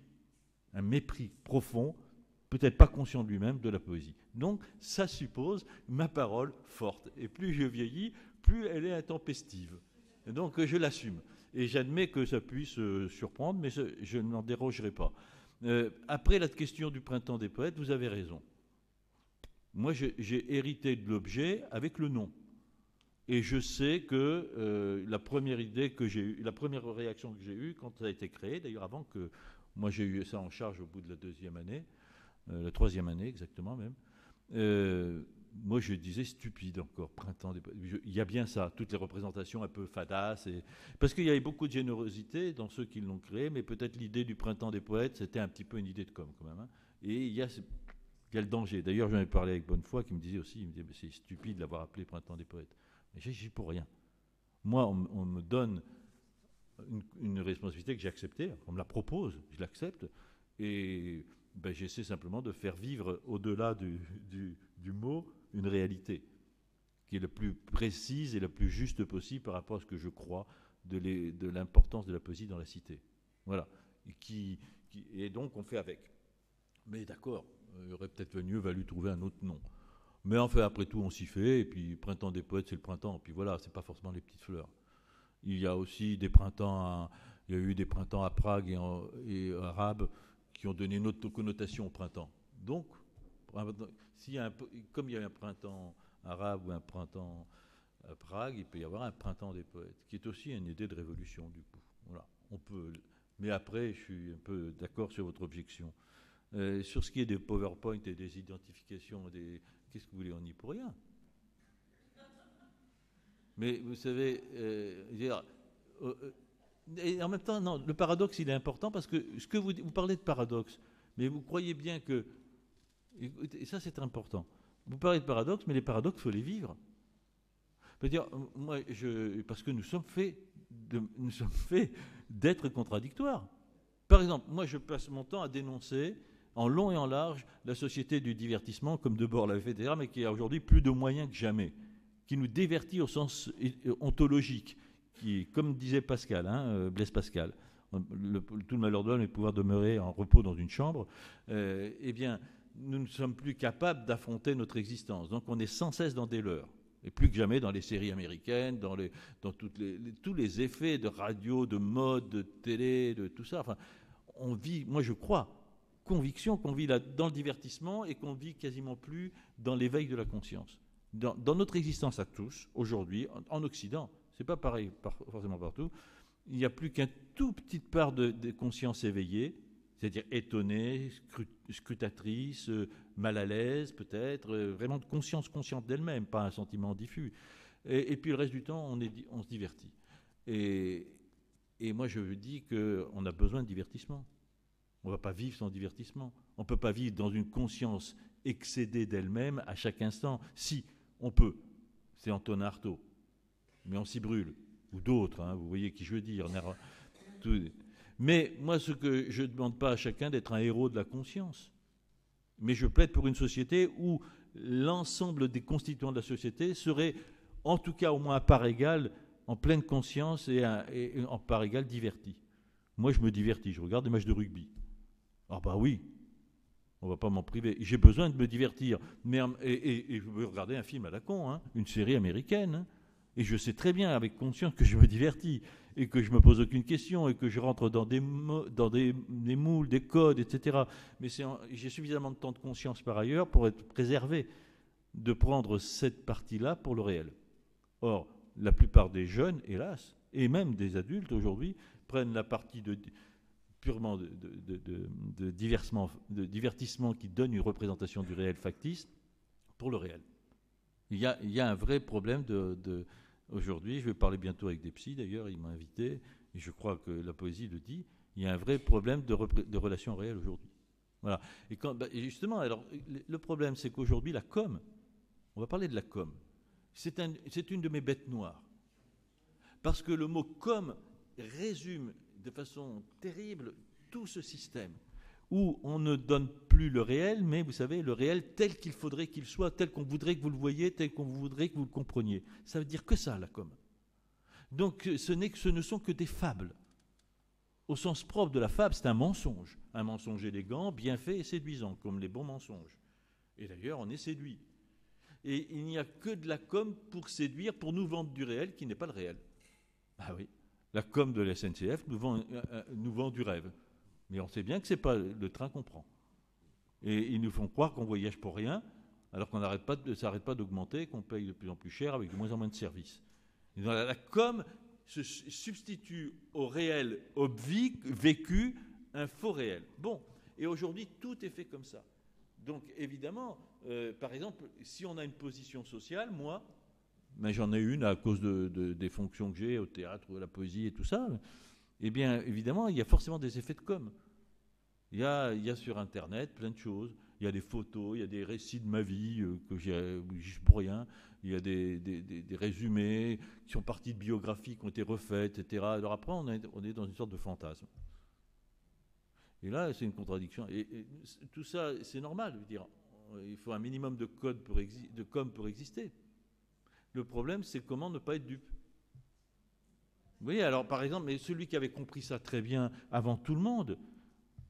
profond, peut-être pas conscient de lui-même, de la poésie. Donc ça suppose ma parole forte. Et plus je vieillis, plus elle est intempestive. Et donc je l'assume. Et j'admets que ça puisse surprendre, mais je n'en dérogerai pas. Après la question du printemps des poètes, vous avez raison. Moi, j'ai hérité de l'objet avec le nom. Et je sais que la première idée que j'ai eue, la première réaction que j'ai eue quand ça a été créé, d'ailleurs avant que moi j'ai eu ça en charge au bout de la deuxième année, la troisième année exactement même, moi je disais stupide encore, printemps des poètes. Il y a bien ça, toutes les représentations un peu fadasses. Parce qu'il y avait beaucoup de générosité dans ceux qui l'ont créé, mais peut-être l'idée du printemps des poètes, c'était un petit peu une idée de com' quand même. Hein. Et il y a le danger. D'ailleurs, j'en ai parlé avec Bonnefoy qui me disait aussi, c'est stupide de l'avoir appelé Printemps des poètes. Mais j'ai dit pour rien. Moi, on me donne une responsabilité que j'ai acceptée, on me la propose, je l'accepte, et j'essaie simplement de faire vivre au-delà du mot une réalité qui est la plus précise et la plus juste possible par rapport à ce que je crois de l'importance de la poésie dans la cité. Voilà. Et donc on fait avec. Mais d'accord. Il aurait peut-être mieux valu trouver un autre nom. Mais enfin, après tout, on s'y fait. Et puis, printemps des poètes, c'est le printemps. Et puis voilà, c'est pas forcément les petites fleurs. Il y a aussi des printemps. Il y a eu des printemps à Prague et arabes qui ont donné une autre connotation au printemps. Donc, comme il y a un printemps arabe ou un printemps à Prague, il peut y avoir un printemps des poètes, qui est aussi une idée de révolution du coup. Voilà, on peut. Mais après, je suis un peu d'accord sur votre objection. Sur ce qui est des PowerPoint et des identifications, qu'est-ce que vous voulez, on n'y peut rien. Mais vous savez, et en même temps, non, le paradoxe, il est important parce que ce que vous parlez de paradoxe, mais vous croyez bien que, et ça c'est important, vous parlez de paradoxe, mais les paradoxes, il faut les vivre. C'est-à-dire, moi, parce que nous sommes faits d'être contradictoires. Par exemple, moi je passe mon temps à dénoncer en long et en large la société du divertissement, comme Debord l'avait fait déjà, mais qui a aujourd'hui plus de moyens que jamais, qui nous divertit au sens ontologique, qui, comme disait Pascal, Blaise Pascal, tout le malheur de l'homme est de pouvoir demeurer en repos dans une chambre, eh bien, nous ne sommes plus capables d'affronter notre existence. Donc on est sans cesse dans des leurres. Et plus que jamais dans les séries américaines, dans tous les effets de radio, de mode, de télé, de tout ça. Enfin, on vit, moi je crois, conviction qu'on vit là dans le divertissement et qu'on vit quasiment plus dans l'éveil de la conscience. Dans notre existence à tous, aujourd'hui, en Occident, c'est pas pareil forcément partout, il n'y a plus qu'une toute petite part de conscience éveillée, c'est-à-dire étonnée, scrutatrice, mal à l'aise peut-être, vraiment de conscience consciente d'elle-même, pas un sentiment diffus. Et puis le reste du temps, on se divertit. Et moi je dis qu'on a besoin de divertissement. On ne va pas vivre sans divertissement. On ne peut pas vivre dans une conscience excédée d'elle-même à chaque instant. Si, on peut. C'est Antonin Artaud. Mais on s'y brûle. Ou d'autres, vous voyez qui je veux dire. Mais moi, ce que je ne demande pas à chacun d'être un héros de la conscience. Mais je plaide pour une société où l'ensemble des constituants de la société seraient, en tout cas au moins à part égale, en pleine conscience et en part égale divertis. Moi, je me divertis. Je regarde des matchs de rugby. Ah bah oui, on ne va pas m'en priver. J'ai besoin de me divertir. Et je veux regarder un film à la con, une série américaine. Et je sais très bien, avec conscience, que je me divertis. Et que je ne me pose aucune question. Et que je rentre dans des moules, des codes, etc. Mais j'ai suffisamment de temps de conscience par ailleurs pour être préservé de prendre cette partie-là pour le réel. Or, la plupart des jeunes, hélas, et même des adultes aujourd'hui, prennent la partie purement de divertissement qui donne une représentation du réel factice pour le réel. Il y a un vrai problème aujourd'hui, je vais parler bientôt avec des psys d'ailleurs, ils m'ont invité, et je crois que la poésie le dit, il y a un vrai problème de relation réelle aujourd'hui. Voilà. Et justement, alors, le problème c'est qu'aujourd'hui la com, on va parler de la com, c'est une de mes bêtes noires. Parce que le mot com résume de façon terrible tout ce système où on ne donne plus le réel, mais vous savez, le réel tel qu'il faudrait qu'il soit, tel qu'on voudrait que vous le voyiez, tel qu'on voudrait que vous le compreniez. Ça veut dire que ça, la com. Donc ce ne sont que des fables. Au sens propre de la fable, c'est un mensonge élégant, bien fait et séduisant, comme les bons mensonges. Et d'ailleurs, on est séduit. Et il n'y a que de la com pour séduire, pour nous vendre du réel qui n'est pas le réel. Ah oui, la com de la SNCF nous vend du rêve. Mais on sait bien que ce n'est pas le train qu'on prend. Et ils nous font croire qu'on voyage pour rien, alors qu'on n'arrête pas, ça n'arrête pas d'augmenter, qu'on paye de plus en plus cher avec de moins en moins de services. Et donc, la com se substitue au réel vécu un faux réel. Bon, et aujourd'hui, tout est fait comme ça. Donc, évidemment, par exemple, si on a une position sociale, moi, mais j'en ai une à cause des fonctions que j'ai au théâtre, à la poésie et tout ça, eh bien, évidemment, il y a forcément des effets de com. Il y a sur Internet plein de choses. Il y a des photos, il y a des récits de ma vie que j'ai juste pour rien. Il y a des résumés qui sont partis de biographies qui ont été refaites, etc. Alors après, on est dans une sorte de fantasme. Et là, c'est une contradiction. Et tout ça, c'est normal. Je veux dire, il faut un minimum de com pour exister. Le problème, c'est comment ne pas être dupe. Vous voyez, alors par exemple, mais celui qui avait compris ça très bien avant tout le monde,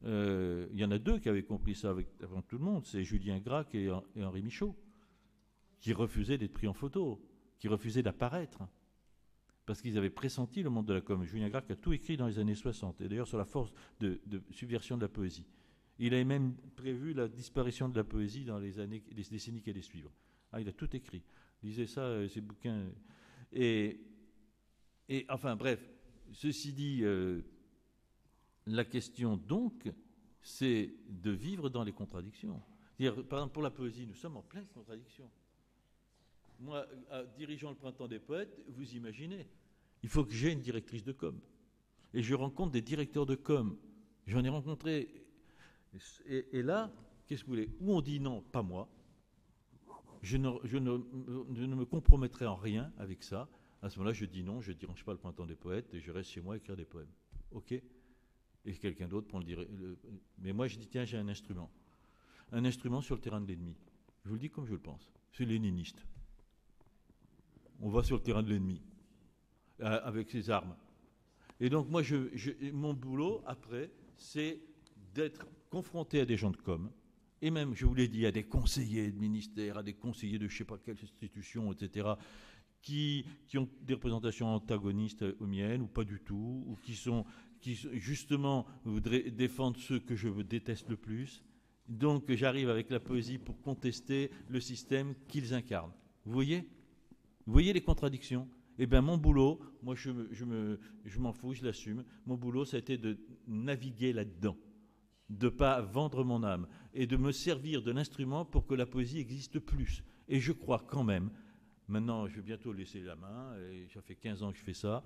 il y en a deux qui avaient compris ça avant tout le monde, c'est Julien Gracq et Henri Michaud, qui refusaient d'être pris en photo, qui refusaient d'apparaître, parce qu'ils avaient pressenti le monde de la com. Julien Gracq a tout écrit dans les années 60, et d'ailleurs sur la force de subversion de la poésie. Il avait même prévu la disparition de la poésie dans les décennies qui allaient suivre. Ah, il a tout écrit. Lisez ça, ces bouquins. Et enfin, bref, ceci dit, la question donc, c'est de vivre dans les contradictions. Par exemple, pour la poésie, nous sommes en pleine contradiction. Moi, dirigeant le Printemps des Poètes, vous imaginez, il faut que j'ai une directrice de com. Et je rencontre des directeurs de com. J'en ai rencontré. Et là, qu'est-ce que vous voulez? Ou on dit non, pas moi. Je ne me compromettrai en rien avec ça. À ce moment-là, je dis non, je ne dérange pas le Printemps des Poètes et je reste chez moi à écrire des poèmes. OK? Et quelqu'un d'autre prend mais moi, je dis, tiens, j'ai un instrument. Un instrument sur le terrain de l'ennemi. Je vous le dis comme je le pense. C'est léniniste. On va sur le terrain de l'ennemi avec ses armes. Et donc, moi, mon boulot, après, c'est d'être confronté à des gens de com', et même, je vous l'ai dit, à des conseillers de ministère, à des conseillers de je ne sais pas quelle institution, etc., qui ont des représentations antagonistes aux miennes, ou pas du tout, ou qui justement voudraient défendre ceux que je déteste le plus. Donc, j'arrive avec la poésie pour contester le système qu'ils incarnent. Vous voyez les contradictions? Eh bien, mon boulot, moi, je m'en fous, je l'assume. Mon boulot, ça a été de naviguer là-dedans, de ne pas vendre mon âme et de me servir de l'instrument pour que la poésie existe plus. Et je crois quand même, maintenant, je vais bientôt laisser la main, et ça fait 15 ans que je fais ça,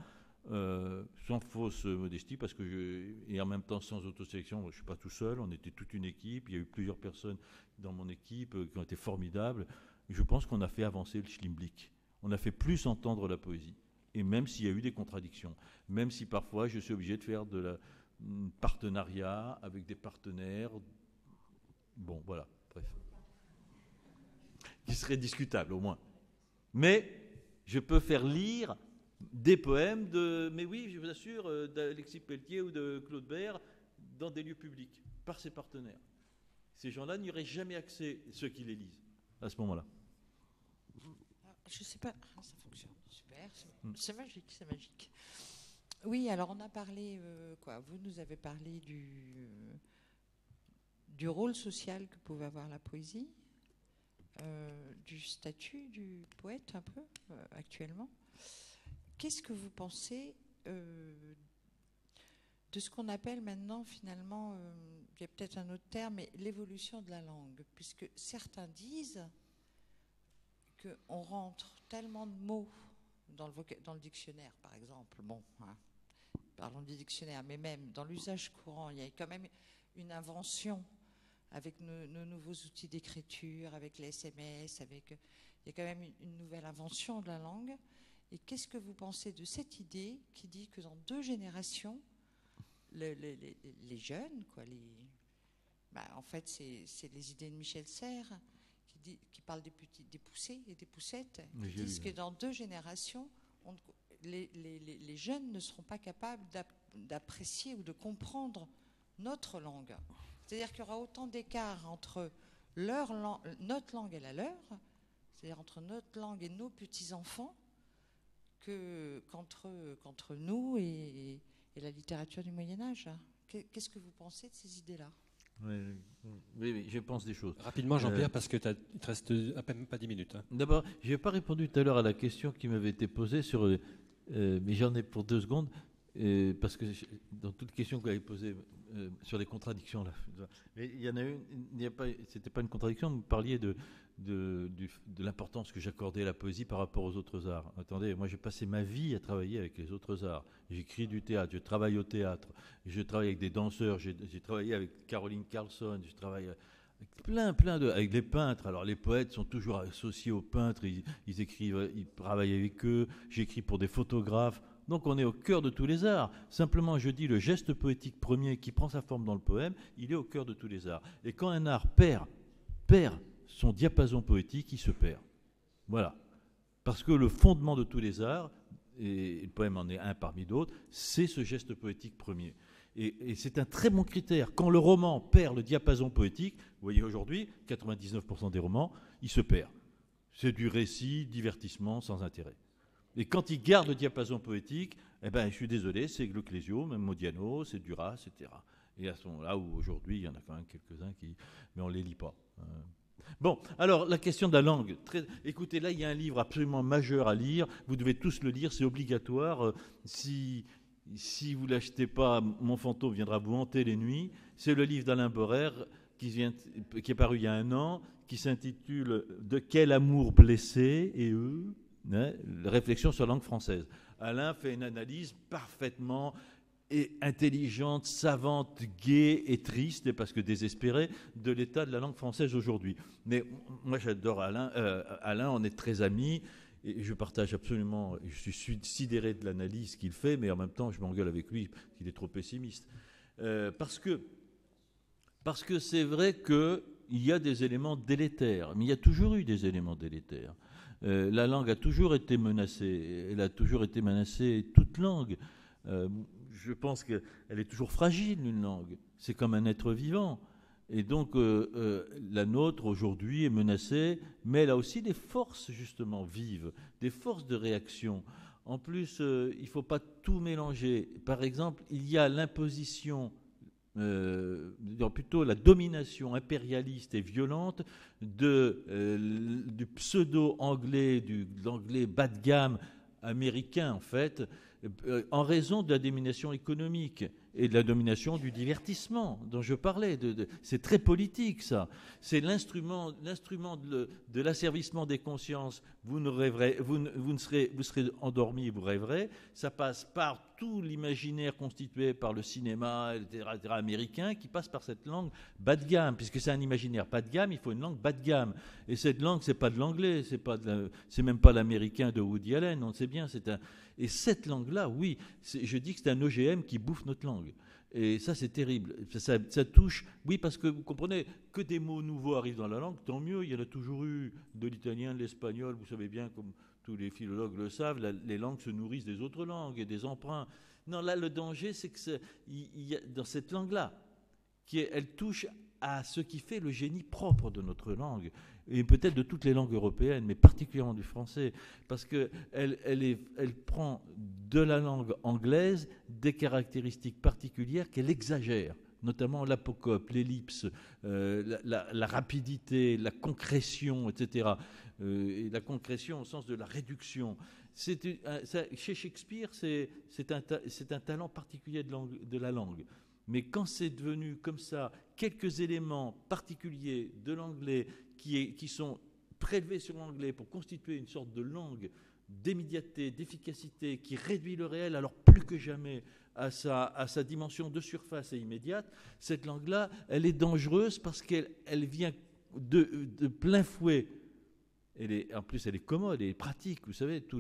sans fausse modestie, parce que et en même temps sans autosélection, je ne suis pas tout seul, on était toute une équipe, il y a eu plusieurs personnes dans mon équipe qui ont été formidables. Je pense qu'on a fait avancer le Schlimblick. On a fait plus entendre la poésie. Et même s'il y a eu des contradictions, même si parfois je suis obligé de faire de la partenariat avec des partenaires, bon voilà, bref, qui serait discutable au moins. Mais je peux faire lire des poèmes mais oui, je vous assure, d'Alexis Pelletier ou de Claude Bert dans des lieux publics, par ses partenaires. Ces gens-là n'y auraient jamais accès, ceux qui les lisent, à ce moment-là. Je ne sais pas, ça fonctionne, super, c'est magique, c'est magique. Oui, alors on a parlé, vous nous avez parlé du rôle social que pouvait avoir la poésie, du statut du poète un peu, actuellement. Qu'est-ce que vous pensez de ce qu'on appelle maintenant, finalement, il y a peut-être un autre terme, mais l'évolution de la langue, puisque certains disent qu'on rentre tellement de mots dans le dictionnaire, par exemple. Bon, parlons du dictionnaire, mais même dans l'usage courant, il y a quand même une invention avec nos nouveaux outils d'écriture, avec les SMS, il y a quand même une nouvelle invention de la langue. Et qu'est-ce que vous pensez de cette idée qui dit que dans 2 générations, les jeunes, En fait, c'est les idées de Michel Serres qui parle des poussées et des poussettes, qui disent que dans 2 générations, les jeunes ne seront pas capables d'apprécier ou de comprendre notre langue. C'est-à-dire qu'il y aura autant d'écart entre notre langue et la leur, c'est-à-dire entre notre langue et nos petits-enfants, qu'entre nous et la littérature du Moyen-Âge. Qu'est-ce que vous pensez de ces idées-là ? Oui, je pense des choses. Rapidement, Jean-Pierre, parce qu'il te reste à peine pas 10 minutes. Hein. D'abord, je n'ai pas répondu tout à l'heure à la question qui m'avait été posée, mais j'en ai pour 2 secondes, parce que dans toute question que vous avez posée sur les contradictions, là, mais il y en a une, c'était pas une contradiction, vous parliez de l'importance que j'accordais à la poésie par rapport aux autres arts. Attendez, moi j'ai passé ma vie à travailler avec les autres arts. J'écris du théâtre, je travaille au théâtre, je travaille avec des danseurs, j'ai travaillé avec Caroline Carlson, je travaille avec avec les peintres. Alors les poètes sont toujours associés aux peintres, ils écrivent, ils travaillent avec eux, j'écris pour des photographes. Donc on est au cœur de tous les arts. Simplement, je dis, le geste poétique premier qui prend sa forme dans le poème, il est au cœur de tous les arts. Et quand un art perd son diapason poétique, il se perd. Voilà. Parce que le fondement de tous les arts, et le poème en est un parmi d'autres, c'est ce geste poétique premier. Et c'est un très bon critère. Quand le roman perd le diapason poétique, vous voyez aujourd'hui, 99% des romans, il se perd. C'est du récit, divertissement, sans intérêt. Et quand il garde le diapason poétique, je suis désolé, c'est Gluck Clésio, même Modiano, c'est Duras, etc. Et à ce moment-là où aujourd'hui, il y en a quand même quelques-uns mais on ne les lit pas. Bon, alors la question de la langue. Écoutez, là, il y a un livre absolument majeur à lire. Vous devez tous le lire, c'est obligatoire. Si vous ne l'achetez pas, mon fantôme viendra vous hanter les nuits. C'est le livre d'Alain Borrer qui est paru il y a 1 an, qui s'intitule « De quel amour blessé et eux ?» Réflexion sur la langue française. Alain fait une analyse parfaitement intelligente, savante, gaie et triste, parce que désespérée, de l'état de la langue française aujourd'hui. Mais moi, j'adore Alain. Alain, on est très amis, et je partage absolument, je suis sidéré de l'analyse qu'il fait, mais en même temps, je m'engueule avec lui, qu'il est trop pessimiste. Parce que c'est vrai qu'il y a des éléments délétères, mais il y a toujours eu des éléments délétères. La langue a toujours été menacée, elle a toujours été menacée, toute langue. Je pense qu'elle est toujours fragile, une langue. C'est comme un être vivant. Et donc, la nôtre, aujourd'hui, est menacée, mais elle a aussi des forces, justement, vives, des forces de réaction. En plus, il ne faut pas tout mélanger. Par exemple, il y a l'imposition, plutôt la domination impérialiste et violente du pseudo-anglais, de l'anglais bas de gamme américain, en fait, en raison de la domination économique et de la domination du divertissement dont je parlais. C'est très politique, ça. C'est l'instrument de l'asservissement des consciences. Vous serez endormi, vous rêverez. Ça passe par tout l'imaginaire constitué par le cinéma, etc., américain, qui passe par cette langue bas de gamme. Puisque c'est un imaginaire bas de gamme, il faut une langue bas de gamme. Et cette langue, c'est pas de l'anglais, c'est même pas l'américain de Woody Allen, on le sait bien. Et cette langue-là, oui, je dis que c'est un OGM qui bouffe notre langue. Et ça, c'est terrible. Ça touche, oui, parce que vous comprenez, que des mots nouveaux arrivent dans la langue, tant mieux, il y en a toujours eu, de l'italien, de l'espagnol, vous savez bien, comme tous les philologues le savent, les langues se nourrissent des autres langues et des emprunts. Non, là, le danger, c'est que il y a, dans cette langue-là, elle touche à ce qui fait le génie propre de notre langue, et peut-être de toutes les langues européennes, mais particulièrement du français, parce qu'elle prend de la langue anglaise des caractéristiques particulières qu'elle exagère, notamment l'apocope, l'ellipse, la rapidité, la concrétion, etc. Et la concrétion au sens de la réduction. Chez Shakespeare, c'est un talent particulier de la langue. Mais quand c'est devenu comme ça, quelques éléments particuliers de l'anglais qui sont prélevés sur l'anglais pour constituer une sorte de langue d'immédiateté, d'efficacité, qui réduit le réel, alors plus que jamais à sa dimension de surface et immédiate, cette langue-là, elle est dangereuse parce qu'elle vient de plein fouet. En plus, elle est commode, elle est pratique. Vous savez, tous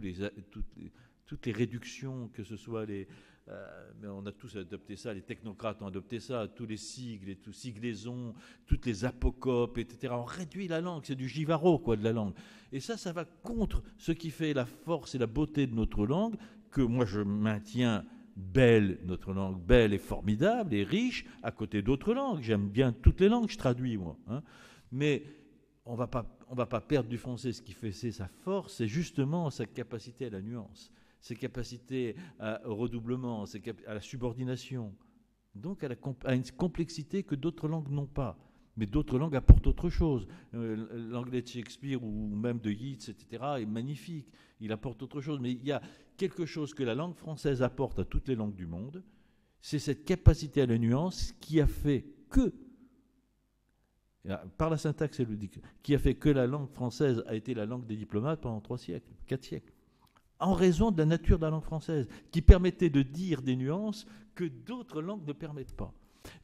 toutes les réductions, que ce soit mais on a tous adopté ça, les technocrates ont adopté ça, tous les sigles et tout, siglaisons, toutes les apocopes, etc. On réduit la langue, c'est du givaro, quoi, de la langue. Et ça va contre ce qui fait la force et la beauté de notre langue, que moi je maintiens belle, notre langue belle et formidable et riche, à côté d'autres langues. J'aime bien toutes les langues, je traduis, moi. Hein. Mais on va pas perdre du français. Ce qui fait sa force, c'est justement sa capacité à la nuance, ses capacités au redoublement, à la subordination, donc à une complexité que d'autres langues n'ont pas. Mais d'autres langues apportent autre chose. L'anglais de Shakespeare ou même de Yeats, etc., est magnifique. Il apporte autre chose. Mais il y a quelque chose que la langue française apporte à toutes les langues du monde, c'est cette capacité à la nuance qui a fait que, par la syntaxe et le qui a fait que la langue française a été la langue des diplomates pendant 3 siècles, 4 siècles. En raison de la nature de la langue française, qui permettait de dire des nuances que d'autres langues ne permettent pas.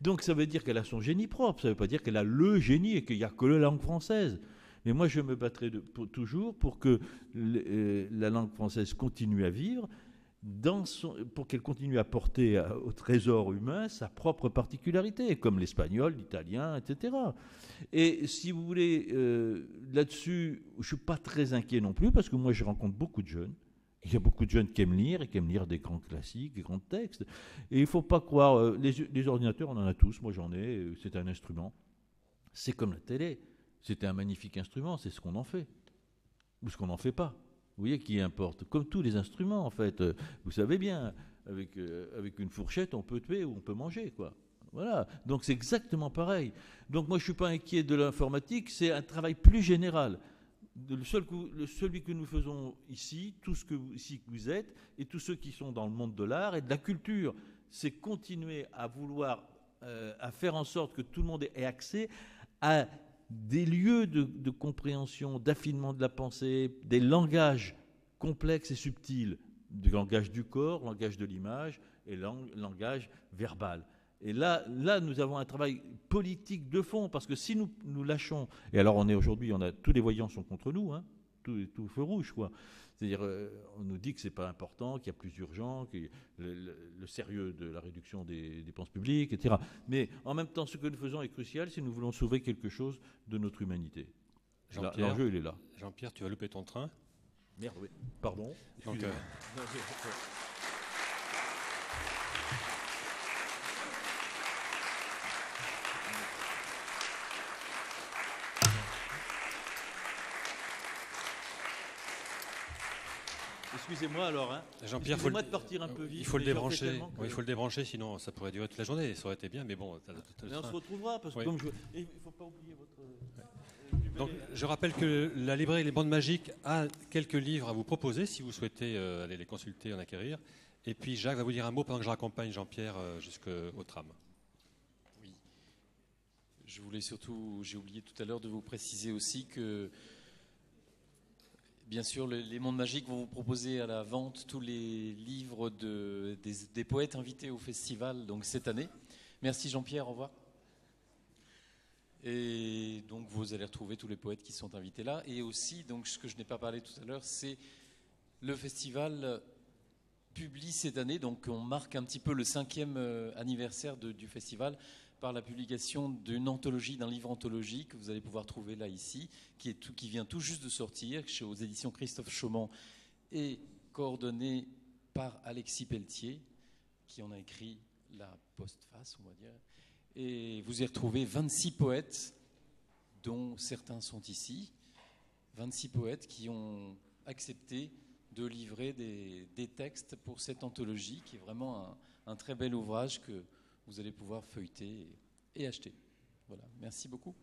Donc ça veut dire qu'elle a son génie propre, ça ne veut pas dire qu'elle a le génie et qu'il n'y a que la langue française. Mais moi je me battrai toujours pour que la langue française continue à vivre, pour qu'elle continue à porter au trésor humain sa propre particularité, comme l'espagnol, l'italien, etc. Et si vous voulez, là-dessus, je ne suis pas très inquiet non plus, parce que moi je rencontre beaucoup de jeunes. Il y a beaucoup de jeunes qui aiment lire et qui aiment lire des grands classiques, des grands textes. Et il ne faut pas croire... les ordinateurs, on en a tous. Moi, j'en ai. C'est un instrument. C'est comme la télé. C'était un magnifique instrument. C'est ce qu'on en fait. Ou ce qu'on n'en fait pas. Vous voyez, qui importe. Comme tous les instruments, en fait. Vous savez bien, avec une fourchette, on peut tuer ou on peut manger, quoi. Voilà. Donc, c'est exactement pareil. Donc, moi, je ne suis pas inquiet de l'informatique. C'est un travail plus général. Celui que nous faisons ici, ici que vous êtes, et tous ceux qui sont dans le monde de l'art et de la culture, c'est continuer à vouloir, à faire en sorte que tout le monde ait accès à des lieux de compréhension, d'affinement de la pensée, des langages complexes et subtils, du langage du corps, langage de l'image et langage verbal. Et là, nous avons un travail politique de fond, parce que si nous lâchons, et alors aujourd'hui, tous les voyants sont contre nous, hein, tout feu rouge, quoi. C'est-à-dire, on nous dit que c'est pas important, qu'il y a plus urgent, que le sérieux de la réduction des dépenses publiques, etc. Mais en même temps, ce que nous faisons est crucial si nous voulons sauver quelque chose de notre humanité. L'enjeu, il est là. Jean-Pierre, tu vas louper ton train. Merde, oui. Pardon. Donc, excusez-moi alors, hein. Jean-Pierre, de partir un peu vite. Il faut le débrancher. Il faut le débrancher, sinon ça pourrait durer toute la journée. Ça aurait été bien, mais bon. Mais on se retrouvera parce que oui. comme il ne faut pas oublier votre. Donc, je rappelle que la librairie Les Bandes Magiques a quelques livres à vous proposer si vous souhaitez aller les consulter, en acquérir. Et puis Jacques va vous dire un mot pendant que je raccompagne Jean-Pierre jusqu'au tram. Oui. Je voulais surtout, j'ai oublié tout à l'heure de vous préciser aussi que, bien sûr, les Mondes Magiques vont vous proposer à la vente tous les livres des poètes invités au festival donc cette année. Merci Jean-Pierre, au revoir. Et donc vous allez retrouver tous les poètes qui sont invités là. Et aussi, donc ce que je n'ai pas parlé tout à l'heure, c'est le festival publie cette année, donc on marque un petit peu le 5e anniversaire du festival par la publication d'une anthologie, d'un livre anthologique que vous allez pouvoir trouver là ici, qui vient tout juste de sortir aux éditions Christophe Chaument et coordonné par Alexis Pelletier, qui en a écrit la postface, on va dire. Et vous y retrouvez 26 poètes, dont certains sont ici, 26 poètes qui ont accepté de livrer des textes pour cette anthologie, qui est vraiment un très bel ouvrage que vous allez pouvoir feuilleter et acheter. Voilà, merci beaucoup.